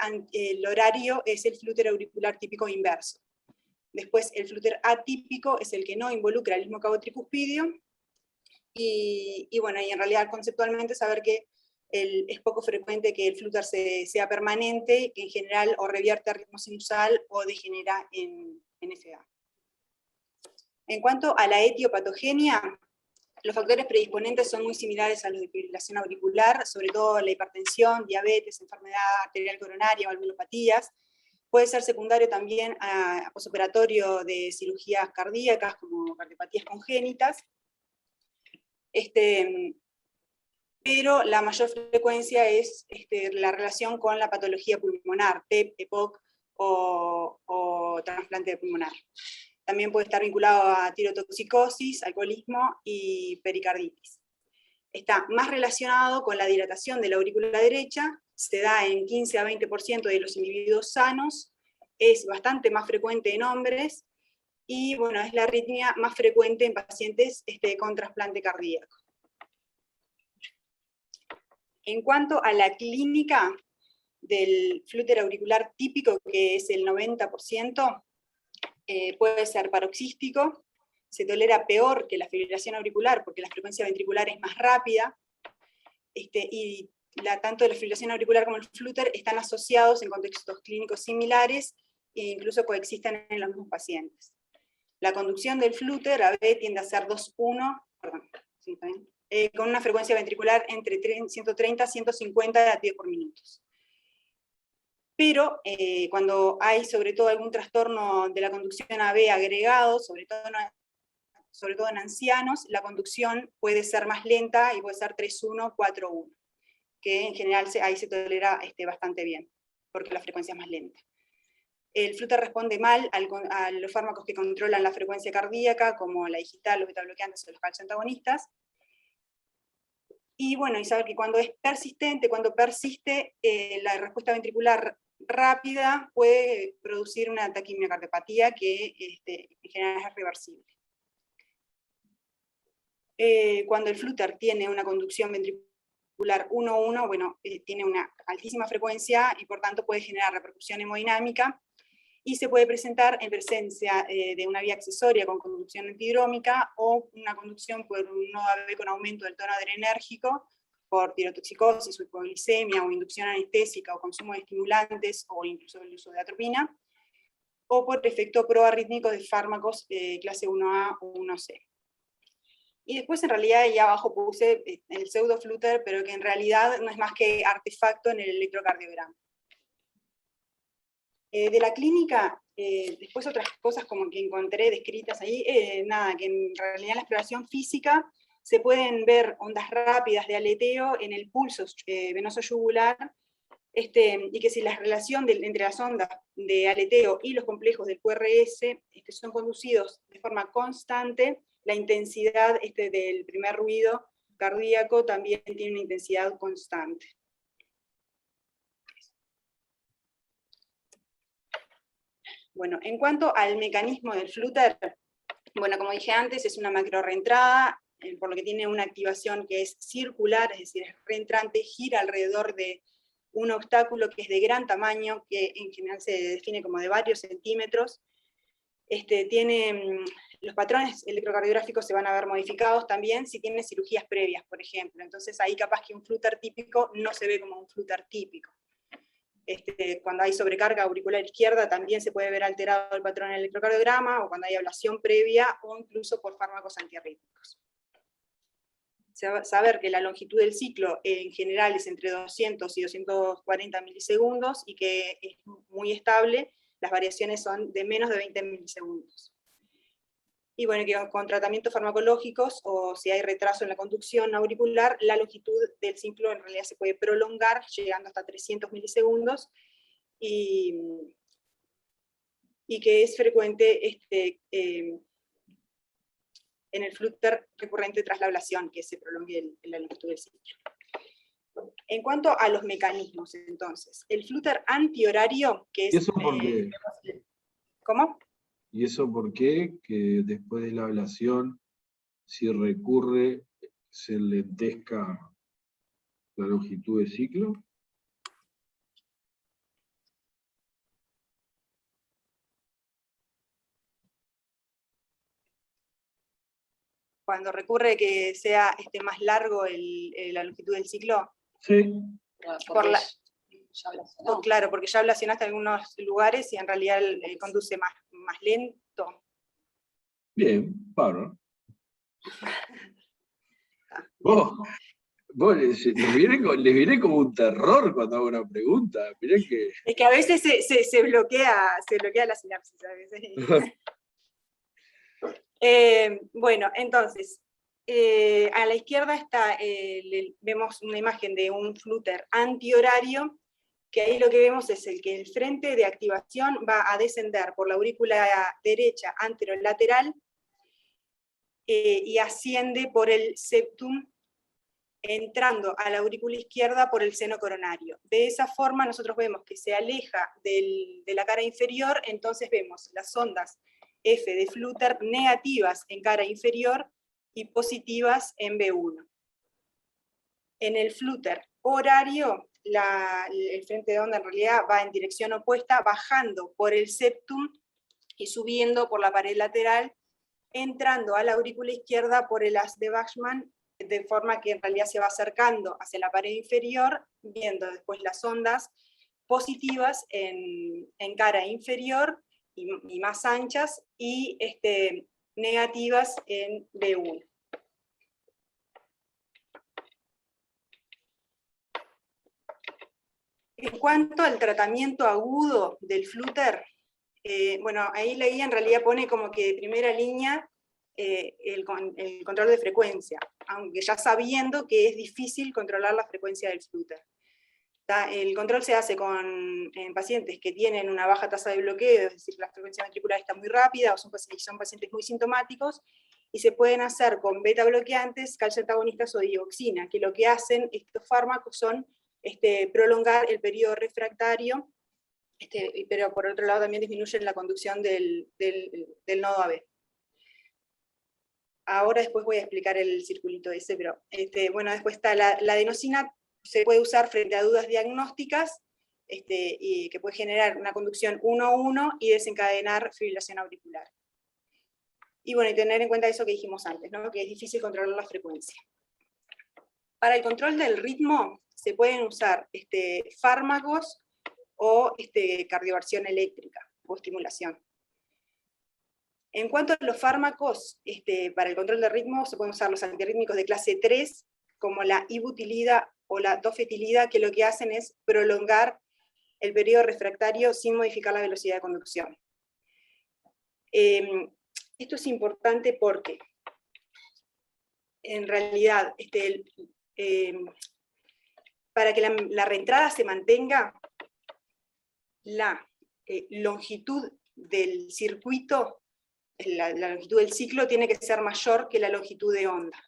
horario es el flúter auricular típico inverso. Después el flúter atípico es el que no involucra el istmo cabo-tricuspidio, y bueno, y en realidad conceptualmente saber que es poco frecuente que el flúter sea permanente, que en general o revierte a ritmo sinusal o degenera en FA. En cuanto a la etiopatogenia, los factores predisponentes son muy similares a los de fibrilación auricular, sobre todo la hipertensión, diabetes, enfermedad arterial coronaria, valvulopatías. Puede ser secundario también a posoperatorio de cirugías cardíacas, como cardiopatías congénitas. Pero la mayor frecuencia es la relación con la patología pulmonar, PEP, EPOC o trasplante pulmonar. También puede estar vinculado a tirotoxicosis, alcoholismo y pericarditis. Está más relacionado con la dilatación de la aurícula derecha, se da en 15 a 20% de los individuos sanos, es bastante más frecuente en hombres, y bueno, es la arritmia más frecuente en pacientes con trasplante cardíaco. En cuanto a la clínica del flúter auricular típico, que es el 90%, puede ser paroxístico, se tolera peor que la fibrilación auricular porque la frecuencia ventricular es más rápida, y tanto la fibrilación auricular como el flúter están asociados en contextos clínicos similares e incluso coexisten en los mismos pacientes. La conducción del flúter AB tiende a ser 2-1, con una frecuencia ventricular entre 130 y 150 latidos por minuto. Pero cuando hay sobre todo algún trastorno de la conducción AB agregado, sobre todo en ancianos, la conducción puede ser más lenta y puede ser 3-1, 4-1, que en general ahí se tolera bastante bien, porque la frecuencia es más lenta. El flúter responde mal a los fármacos que controlan la frecuencia cardíaca, como la digital, los betabloqueantes o los calcioantagonistas. Y bueno, y saber que cuando es persistente, cuando persiste, la respuesta ventricular rápida puede producir una taquimia cardiopatía que en general es reversible. Cuando el flúter tiene una conducción ventricular 1-1, bueno, tiene una altísima frecuencia y por tanto puede generar repercusión hemodinámica, y se puede presentar en presencia de una vía accesoria con conducción antidrómica o una conducción por un nodo AB con aumento del tono adrenérgico por tirotoxicosis o hipoglicemia o inducción anestésica o consumo de estimulantes o incluso el uso de atropina, o por efecto proarrítmico de fármacos clase 1A o 1C. Y después en realidad ahí abajo puse el pseudoflúter, pero que en realidad no es más que artefacto en el electrocardiograma. De la clínica, después otras cosas como que encontré descritas ahí, nada, que en realidad en la exploración física se pueden ver ondas rápidas de aleteo en el pulso venoso yugular, y que si la relación entre las ondas de aleteo y los complejos del QRS son conducidos de forma constante, la intensidad del primer ruido cardíaco también tiene una intensidad constante. Bueno, en cuanto al mecanismo del flúter, bueno, como dije antes, es una macrorreentrada, por lo que tiene una activación que es circular, es decir, es reentrante, gira alrededor de un obstáculo que es de gran tamaño, que en general se define como de varios centímetros. Los patrones electrocardiográficos se van a ver modificados también si tiene cirugías previas, por ejemplo. Entonces ahí capaz que un flúter típico no se ve como un flúter típico. Cuando hay sobrecarga auricular izquierda también se puede ver alterado el patrón del electrocardiograma, o cuando hay ablación previa, o incluso por fármacos antiarrítmicos. Saber que la longitud del ciclo en general es entre 200 y 240 milisegundos, y que es muy estable, las variaciones son de menos de 20 milisegundos. Y bueno, que con tratamientos farmacológicos, o si hay retraso en la conducción auricular, la longitud del ciclo en realidad se puede prolongar, llegando hasta 300 milisegundos, y que es frecuente en el flúter recurrente tras la ablación, que se prolongue la longitud del ciclo. En cuanto a los mecanismos, entonces, el flúter antihorario, que es... ¿Y eso por qué? ¿Cómo? ¿Y eso por qué? Que después de la ablación, si recurre, se lentezca la longitud de ciclo. Cuando recurre que sea más largo la longitud del ciclo. Sí. Claro, porque ya ablacionaste en algunos lugares y en realidad conduce más lento. Bien, bárbaro. Vos les viene como un terror cuando hago una pregunta. Mirá que... Es que a veces se bloquea la sinapsis. A veces. Bueno, entonces, a la izquierda vemos una imagen de un flúter antihorario, que ahí lo que vemos es que el frente de activación va a descender por la aurícula derecha anterolateral y asciende por el septum, entrando a la aurícula izquierda por el seno coronario. De esa forma nosotros vemos que se aleja de la cara inferior, entonces vemos las ondas F de flúter negativas en cara inferior y positivas en B1. En el flúter horario, el frente de onda en realidad va en dirección opuesta, bajando por el septum y subiendo por la pared lateral, entrando a la aurícula izquierda por el haz de Bachmann, de forma que en realidad se va acercando hacia la pared inferior, viendo después las ondas positivas en cara inferior y más anchas, y negativas en B1. En cuanto al tratamiento agudo del flúter, bueno, ahí la guía en realidad pone como que de primera línea el control de frecuencia, aunque ya sabiendo que es difícil controlar la frecuencia del flúter. El control se hace en pacientes que tienen una baja tasa de bloqueo, es decir, la frecuencia ventricular está muy rápida, o son pacientes muy sintomáticos, y se pueden hacer con beta bloqueantes, calcio antagonistas o dioxina, que lo que hacen estos fármacos son prolongar el periodo refractario, pero por otro lado también disminuyen la conducción del nodo AB. Ahora después voy a explicar el circulito ese, pero bueno, después está la adenosina, se puede usar frente a dudas diagnósticas, y que puede generar una conducción 1-1 y desencadenar fibrilación auricular. Y bueno, y tener en cuenta eso que dijimos antes, ¿no? Que es difícil controlar la frecuencia. Para el control del ritmo se pueden usar fármacos o cardioversión eléctrica o estimulación. En cuanto a los fármacos, para el control del ritmo se pueden usar los antirrítmicos de clase 3, como la ibutilida o la dofetilida, que lo que hacen es prolongar el periodo refractario sin modificar la velocidad de conducción. Esto es importante porque, en realidad, para que la reentrada se mantenga, la longitud del circuito, la longitud del ciclo tiene que ser mayor que la longitud de onda.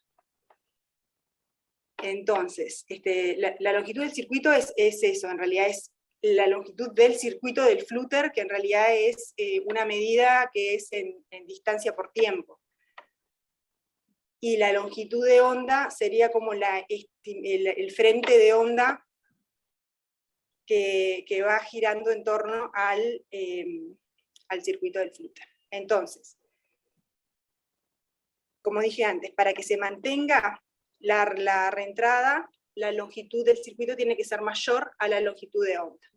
Entonces, la longitud del circuito es eso, en realidad es la longitud del circuito del flúter, que en realidad es una medida que es en distancia por tiempo. Y la longitud de onda sería como el frente de onda que va girando en torno al circuito del flúter. Entonces, como dije antes, para que se mantenga la reentrada, la longitud del circuito tiene que ser mayor a la longitud de onda.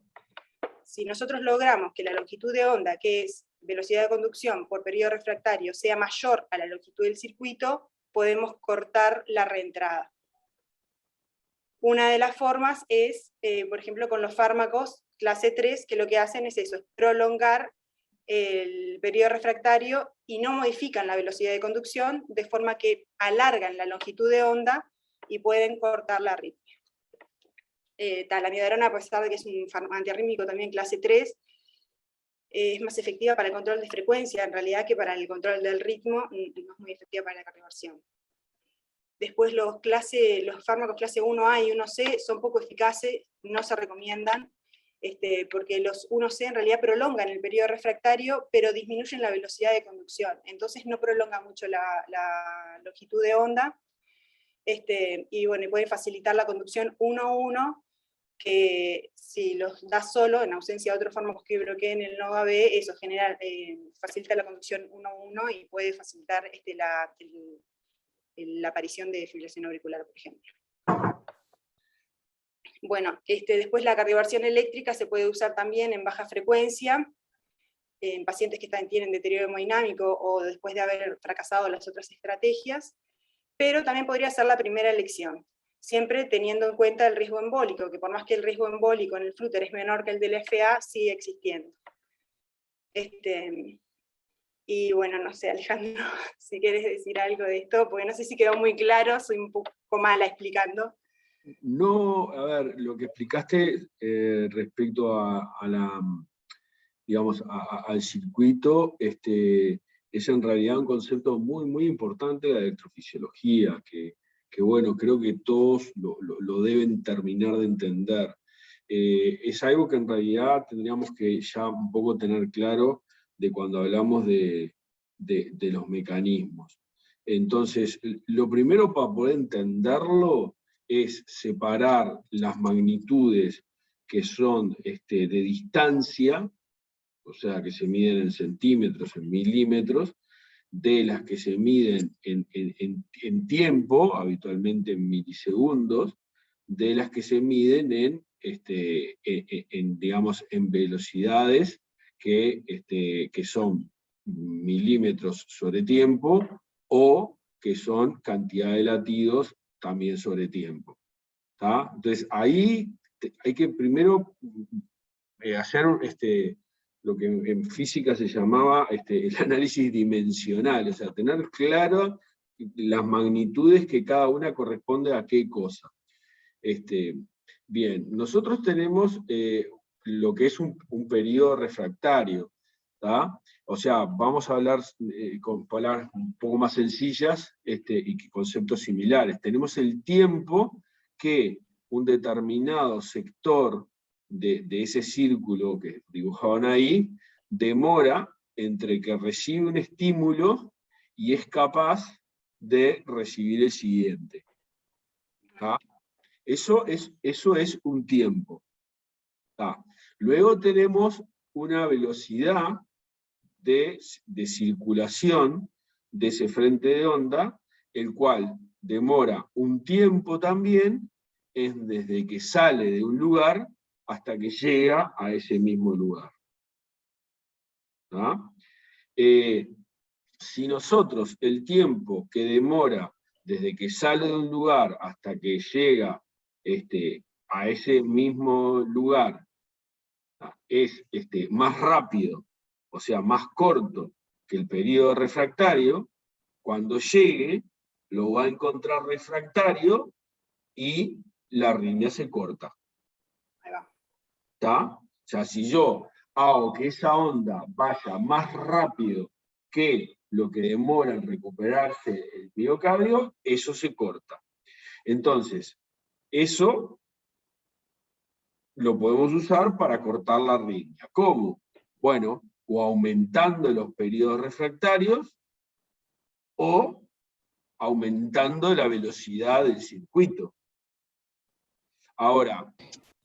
Si nosotros logramos que la longitud de onda, que es velocidad de conducción por periodo refractario, sea mayor a la longitud del circuito, podemos cortar la reentrada. Una de las formas es, por ejemplo, con los fármacos clase 3, que lo que hacen es eso, es prolongar el periodo refractario y no modifican la velocidad de conducción, de forma que alargan la longitud de onda y pueden cortar la arritmia. La amiodarona, a pesar de que es un antiarrítmico también clase 3, es más efectiva para el control de frecuencia, en realidad, que para el control del ritmo, no es muy efectiva para la cardioversión. Después los fármacos clase 1A y 1C son poco eficaces, no se recomiendan, porque los 1C en realidad prolongan el periodo refractario, pero disminuyen la velocidad de conducción, entonces no prolonga mucho la longitud de onda, y bueno, puede facilitar la conducción 1-1, que si los da solo, en ausencia de otros fármacos que bloqueen el nodo AB, eso facilita la conducción 1-1 y puede facilitar la aparición de fibrilación auricular, por ejemplo. Bueno, después la cardioversión eléctrica se puede usar también en baja frecuencia, en pacientes que tienen deterioro hemodinámico o después de haber fracasado las otras estrategias, pero también podría ser la primera elección, siempre teniendo en cuenta el riesgo embólico, que por más que el riesgo embólico en el flúter es menor que el del FA, sigue existiendo. Y bueno, no sé, Alejandro, si quieres decir algo de esto, porque no sé si quedó muy claro, soy un poco mala explicando. No, a ver, lo que explicaste respecto digamos, al circuito, es en realidad un concepto muy, muy importante de la electrofisiología, que bueno, creo que todos lo deben terminar de entender. Es algo que en realidad tendríamos que ya un poco tener claro de cuando hablamos de los mecanismos. Entonces, lo primero para poder entenderlo es separar las magnitudes que son de distancia, o sea, que se miden en centímetros, en milímetros, de las que se miden en tiempo, habitualmente en milisegundos, de las que se miden digamos, en velocidades que son milímetros sobre tiempo, o que son cantidad de latidos también sobre tiempo. ¿Tá? Entonces ahí hay que primero hacer lo que en física se llamaba el análisis dimensional, o sea, tener claro las magnitudes que cada una corresponde a qué cosa. Bien, nosotros tenemos lo que es un periodo refractario, ¿tá? O sea, vamos a hablar con palabras un poco más sencillas y conceptos similares. Tenemos el tiempo que un determinado sector de ese círculo que dibujaban ahí demora entre que recibe un estímulo y es capaz de recibir el siguiente. ¿Tá? Eso es un tiempo. ¿Tá? Luego tenemos una velocidad de circulación de ese frente de onda, el cual demora un tiempo también desde que sale de un lugar hasta que llega a ese mismo lugar. ¿Tá? Si nosotros el tiempo que demora desde que sale de un lugar hasta que llega a ese mismo lugar es más rápido, o sea, más corto que el periodo refractario, cuando llegue lo va a encontrar refractario y la arritmia se corta. Ahí va. ¿Tá? O sea, si yo hago que esa onda vaya más rápido que lo que demora en recuperarse el miocardio, eso se corta. Entonces, eso lo podemos usar para cortar la arritmia. ¿Cómo? Bueno, o aumentando los periodos refractarios, o aumentando la velocidad del circuito. Ahora,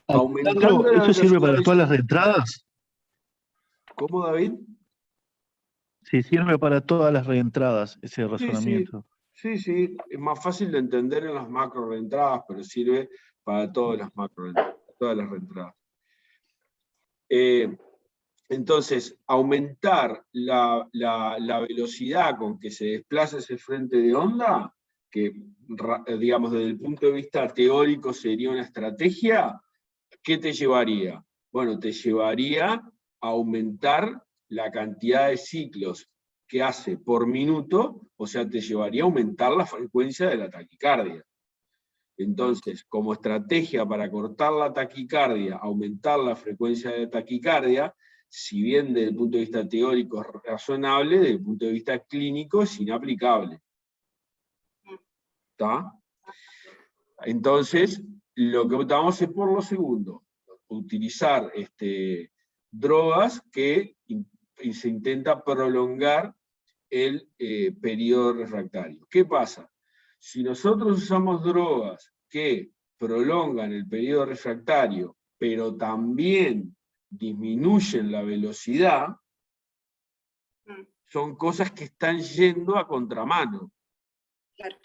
aumentando la ¿eso sirve velocidad para del todas las circuito... reentradas? ¿Cómo, David? Sí, sirve para todas las reentradas ese Sí, razonamiento. sí, es más fácil de entender en las macro reentradas, pero sirve para todas las macro reentradas, todas las reentradas. Entonces, aumentar la velocidad con que se desplaza ese frente de onda, que digamos desde el punto de vista teórico sería una estrategia, ¿qué te llevaría? Bueno, te llevaría a aumentar la cantidad de ciclos que hace por minuto, o sea, te llevaría a aumentar la frecuencia de la taquicardia. Entonces, como estrategia para cortar la taquicardia, aumentar la frecuencia de taquicardia, si bien desde el punto de vista teórico es razonable, desde el punto de vista clínico es inaplicable. ¿Está? Entonces, lo que vamos a hacer por lo segundo, utilizar drogas que se intenta prolongar el periodo refractario. ¿Qué pasa? Si nosotros usamos drogas que prolongan el periodo refractario, pero también disminuyen la velocidad, son cosas que están yendo a contramano. Claro.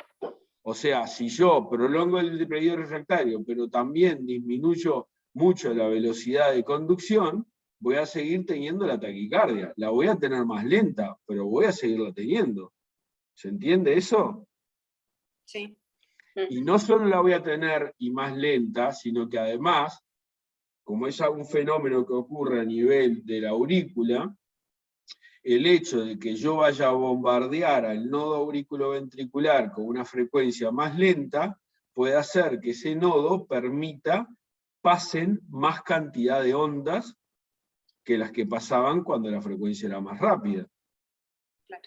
O sea, si yo prolongo el periodo refractario, pero también disminuyo mucho la velocidad de conducción, voy a seguir teniendo la taquicardia. La voy a tener más lenta, pero voy a seguirla teniendo. ¿Se entiende eso? Sí. Y no solo la voy a tener y más lenta, sino que además, como es un fenómeno que ocurre a nivel de la aurícula, el hecho de que yo vaya a bombardear al nodo auriculoventricular con una frecuencia más lenta, puede hacer que ese nodo permita pasen más cantidad de ondas que las que pasaban cuando la frecuencia era más rápida. Claro.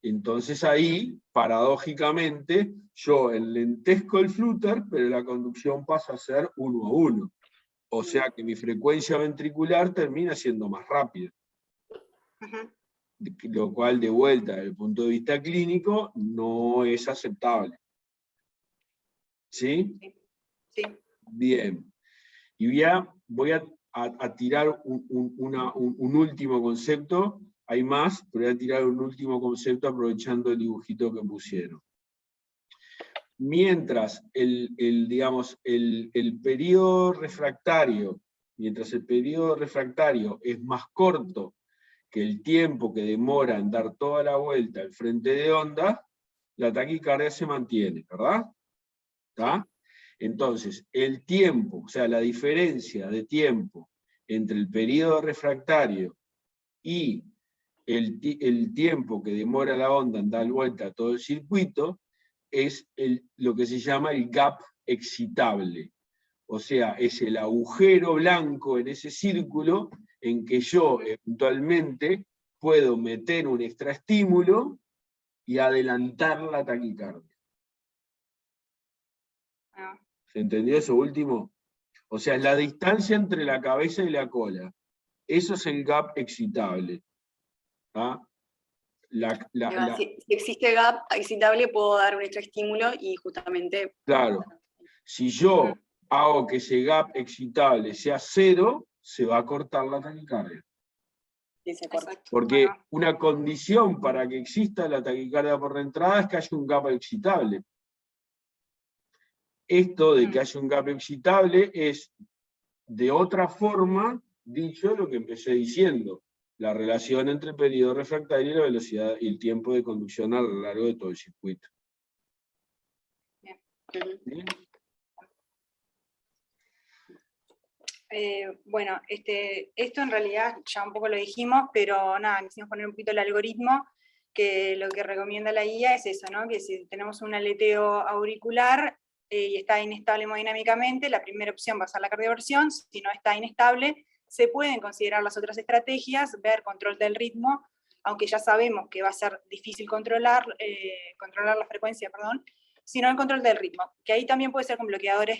Entonces ahí, paradójicamente, yo enlentezco el flutter, pero la conducción pasa a ser 1 a 1. O sea que mi frecuencia ventricular termina siendo más rápida. Lo cual, de vuelta, desde el punto de vista clínico, no es aceptable. ¿Sí? Sí. Bien. Y voy a tirar un último concepto. Hay más, pero voy a tirar un último concepto aprovechando el dibujito que pusieron. Mientras digamos, el periodo refractario, es más corto que el tiempo que demora en dar toda la vuelta al frente de onda, la taquicardia se mantiene, ¿verdad? ¿Está? Entonces, el tiempo, o sea, la diferencia de tiempo entre el periodo refractario y el tiempo que demora la onda en dar vuelta a todo el circuito, es lo que se llama el gap excitable. O sea, es el agujero blanco en ese círculo en que yo eventualmente puedo meter un extraestímulo y adelantar la taquicardia. ¿Se entendió eso último? O sea, es la distancia entre la cabeza y la cola. Eso es el gap excitable. ¿Ah? Si existe gap excitable, puedo dar un extraestímulo y justamente... Claro. Si yo hago que ese gap excitable sea 0, se va a cortar la taquicardia. Sí, se corta. Porque una condición para que exista la taquicardia por reentrada es que haya un gap excitable. Esto de que haya un gap excitable es, de otra forma, dicho lo que empecé diciendo, la relación entre el periodo refractario y la velocidad y el tiempo de conducción a lo largo de todo el circuito. Bien. ¿Bien? Bueno, esto en realidad ya un poco lo dijimos, pero nada, quisimos poner un poquito el algoritmo, que lo que recomienda la guía es eso, ¿no? Que si tenemos un aleteo auricular y está inestable hemodinámicamente, la primera opción va a ser la cardioversión. Si no está inestable, se pueden considerar las otras estrategias, ver control del ritmo, aunque ya sabemos que va a ser difícil controlar la frecuencia, sino el control del ritmo, que ahí también puede ser con bloqueadores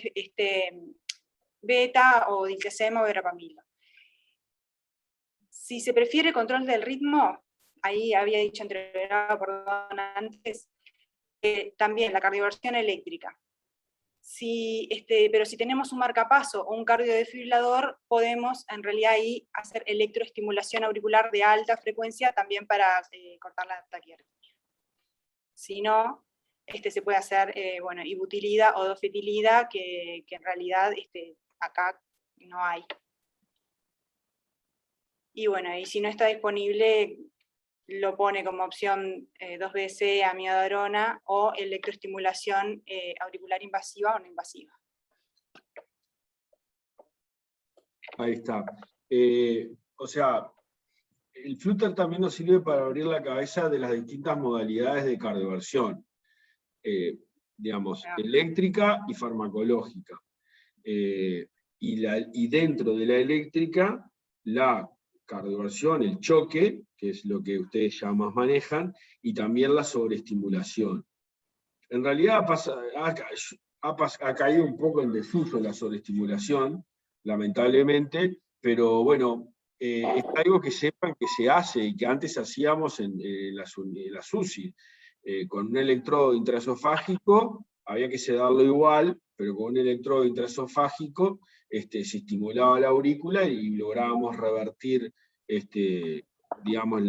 beta o diltiazem o verapamilo. Si se prefiere control del ritmo, ahí había dicho antes, también la cardioversión eléctrica. Pero si tenemos un marcapaso o un cardiodefibrilador, podemos en realidad ahí hacer electroestimulación auricular de alta frecuencia también para cortar la taquiarritmia. Si no, se puede hacer ibutilida o dofetilida, que en realidad acá no hay. Y bueno, y si no está disponible, lo pone como opción 2BC, amiodarona, o electroestimulación auricular invasiva o no invasiva. Ahí está. O sea, el flutter también nos sirve para abrir la cabeza de las distintas modalidades de cardioversión, digamos, eléctrica y farmacológica. Y dentro de la eléctrica, la cardioversión, el choque, que es lo que ustedes ya más manejan, y también la sobreestimulación. En realidad ha caído un poco en desuso la sobreestimulación, lamentablemente, pero bueno, es algo que sepan que se hace y que antes hacíamos en las UCI. Con un electrodo intraesofágico había que sedarlo igual, pero con un electrodo intraesofágico se estimulaba la aurícula y lográbamos revertir digamos,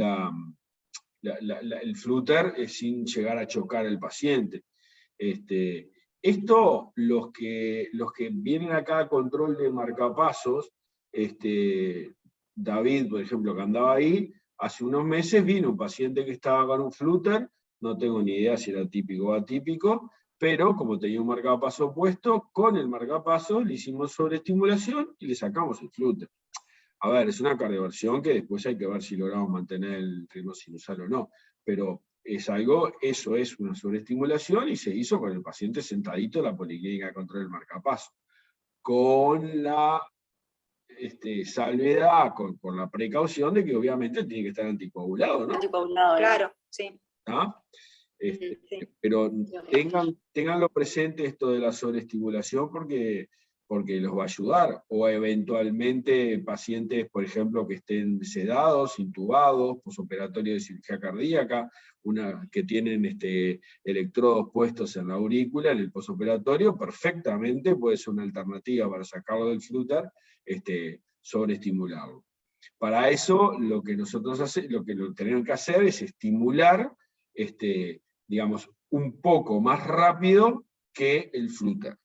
el flutter sin llegar a chocar al paciente. Esto, los que vienen acá a control de marcapasos, David, por ejemplo, que andaba ahí, hace unos meses vino un paciente que estaba con un flutter, no tengo ni idea si era típico o atípico, pero como tenía un marcapaso puesto, con el marcapaso le hicimos sobreestimulación y le sacamos el flutter. A ver, es una cardioversión que después hay que ver si logramos mantener el ritmo sinusal o no, pero eso es una sobreestimulación y se hizo con el paciente sentadito en la policlínica de control del marcapaso. Con la salvedad, con la precaución de que obviamente tiene que estar anticoagulado, ¿no? Anticoagulado, Claro, sí. ¿Ah? Sí. Pero tenganlo presente esto de la sobreestimulación porque los va a ayudar, o eventualmente pacientes, por ejemplo, que estén sedados, intubados, posoperatorio de cirugía cardíaca, que tienen electrodos puestos en la aurícula, en el posoperatorio, perfectamente puede ser una alternativa para sacarlo del flúter, sobreestimularlo. Para eso, lo que tenemos que hacer es estimular, digamos, un poco más rápido que el flúter.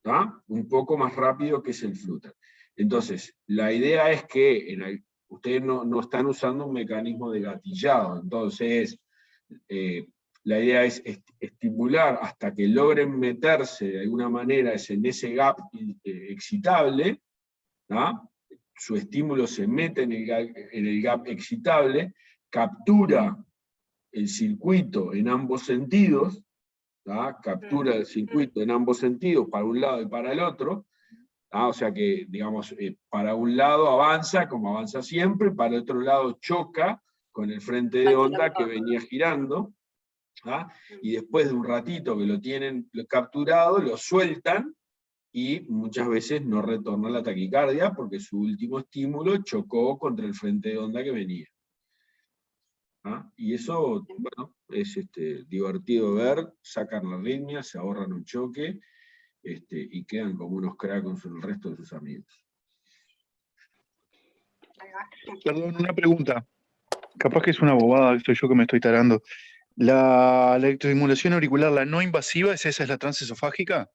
¿Tá? Un poco más rápido que es el flúter. Entonces, la idea es que ustedes no están usando un mecanismo de gatillado, entonces la idea es estimular hasta que logren meterse de alguna manera en ese gap excitable, ¿tá? Su estímulo se mete en el gap excitable, captura el circuito en ambos sentidos, ¿tá? Captura el circuito en ambos sentidos, para un lado y para el otro, ¿tá? O sea que, digamos, para un lado avanza, como avanza siempre, para el otro lado choca con el frente de onda que venía girando, ¿tá? Y después de un ratito que lo tienen capturado, lo sueltan, y muchas veces no retorna la taquicardia, porque su último estímulo chocó contra el frente de onda que venía. ¿Ah? Y eso, bueno, es divertido ver, sacan la arritmia, se ahorran un choque, y quedan como unos cracks con el resto de sus amigos. Perdón, una pregunta. Capaz que es una bobada, soy yo que me estoy tarando. ¿La electroestimulación auricular, la no invasiva, esa es la transesofágica?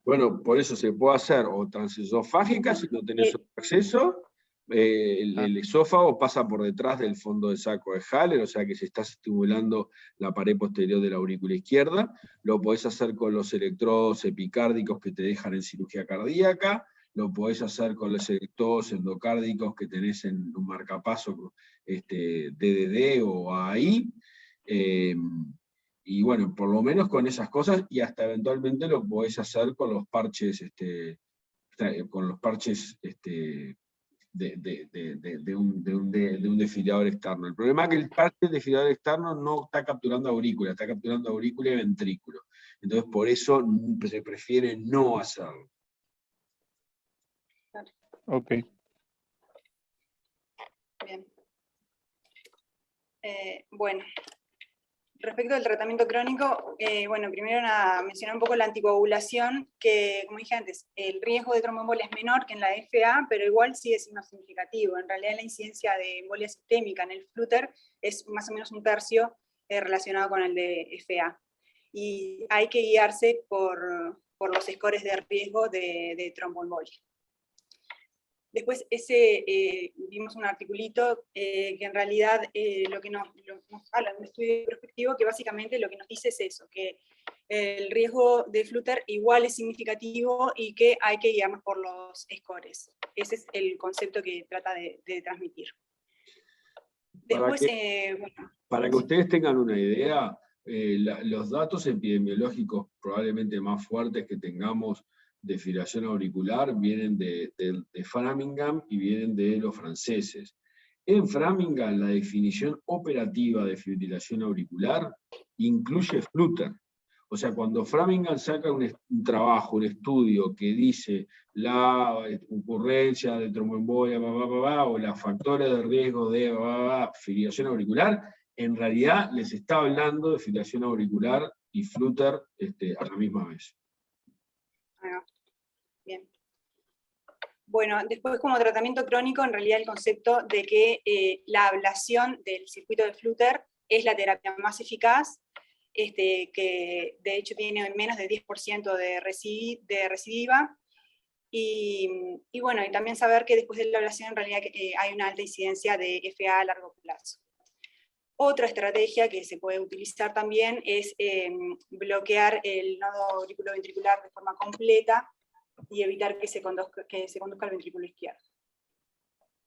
Bueno, por eso se puede hacer o transesofágica si no tenés otro acceso. El esófago pasa por detrás del fondo de saco de Haller, o sea que si estás estimulando la pared posterior de la aurícula izquierda, lo podés hacer con los electrodos epicárdicos que te dejan en cirugía cardíaca, lo podés hacer con los electrodos endocárdicos que tenés en un marcapaso DDD o AI, y bueno, por lo menos con esas cosas, y hasta eventualmente lo podés hacer con los parches, de un desfibrilador externo. El problema es que el parche desfibrilador externo no está capturando aurícula, está capturando aurícula y ventrículo. Entonces por eso se prefiere no hacerlo. Ok. Bien. Bueno, respecto al tratamiento crónico, bueno, primero mencionar un poco la anticoagulación, que como dije antes, el riesgo de tromboembolia es menor que en la FA, pero igual sigue siendo significativo. En realidad la incidencia de embolia sistémica en el flúter es más o menos un tercio relacionado con el de FA. Y hay que guiarse por los scores de riesgo de tromboembolia. Después vimos un articulito que en realidad lo que nos habla, un estudio prospectivo que básicamente lo que nos dice es eso, que el riesgo de flúter igual es significativo y que hay que guiarnos por los scores. Ese es el concepto que trata de transmitir. Después, para que ustedes tengan una idea, los datos epidemiológicos probablemente más fuertes que tengamos de fibrilación auricular vienen de Framingham y vienen de los franceses. En Framingham la definición operativa de fibrilación auricular incluye flúter. O sea, cuando Framingham saca un trabajo, un estudio que dice la ocurrencia de tromboembolia, o los factores de riesgo de fibrilación auricular, en realidad les está hablando de fibrilación auricular y flúter a la misma vez. Bien. Bueno, después como tratamiento crónico, en realidad el concepto de que la ablación del circuito de flúter es la terapia más eficaz, que de hecho tiene menos del 10% de recidiva, y bueno, y también saber que después de la ablación en realidad hay una alta incidencia de FA a largo plazo. Otra estrategia que se puede utilizar también es bloquear el nodo auriculoventricular de forma completa y evitar que se conduzca al ventrículo izquierdo.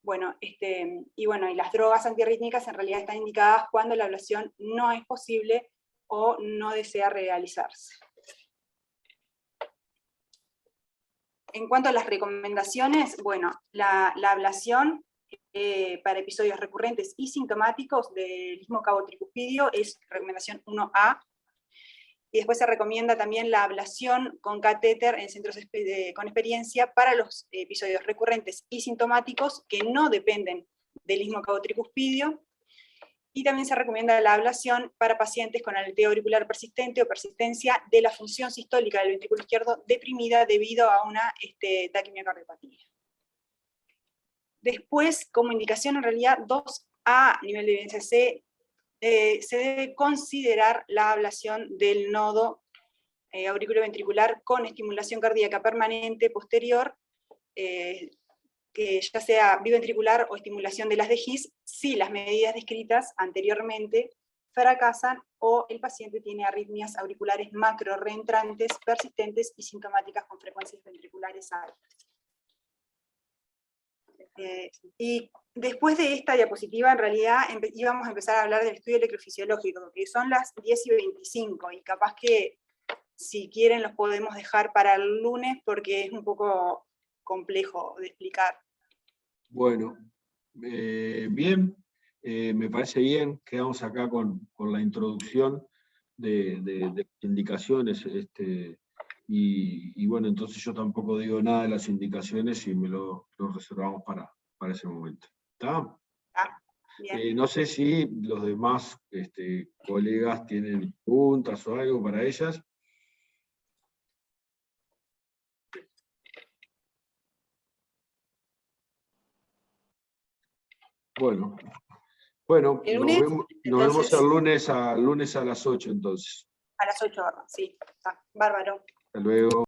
Bueno, y las drogas antiarrítmicas en realidad están indicadas cuando la ablación no es posible o no desea realizarse. En cuanto a las recomendaciones, bueno, la ablación para episodios recurrentes y sintomáticos del istmo cabo-tricuspidio es recomendación 1A, y después se recomienda también la ablación con catéter en centros con experiencia para los episodios recurrentes y sintomáticos que no dependen del istmo cabo-tricuspidio, y también se recomienda la ablación para pacientes con aleteo auricular persistente o persistencia de la función sistólica del ventrículo izquierdo deprimida debido a una taquimiocardiopatía. Después, como indicación en realidad 2A, nivel de evidencia C, se debe considerar la ablación del nodo auriculoventricular con estimulación cardíaca permanente posterior, que ya sea biventricular o estimulación de las de His, si las medidas descritas anteriormente fracasan o el paciente tiene arritmias auriculares macro reentrantes, persistentes y sintomáticas con frecuencias ventriculares altas. Y después de esta diapositiva, en realidad, íbamos a empezar a hablar del estudio electrofisiológico, que son las 10:25, y capaz que, si quieren, los podemos dejar para el lunes, porque es un poco complejo de explicar. Bueno, bien, me parece bien, quedamos acá con la introducción de indicaciones, y bueno, entonces yo tampoco digo nada de las indicaciones y me lo reservamos para ese momento. ¿Está? Bien. No sé si los demás colegas tienen preguntas o algo para ellas. Bueno, ¿El nos lunes? vemos Entonces, el lunes a las 8 entonces. a las 8 horas, sí, está, bárbaro. Hasta luego.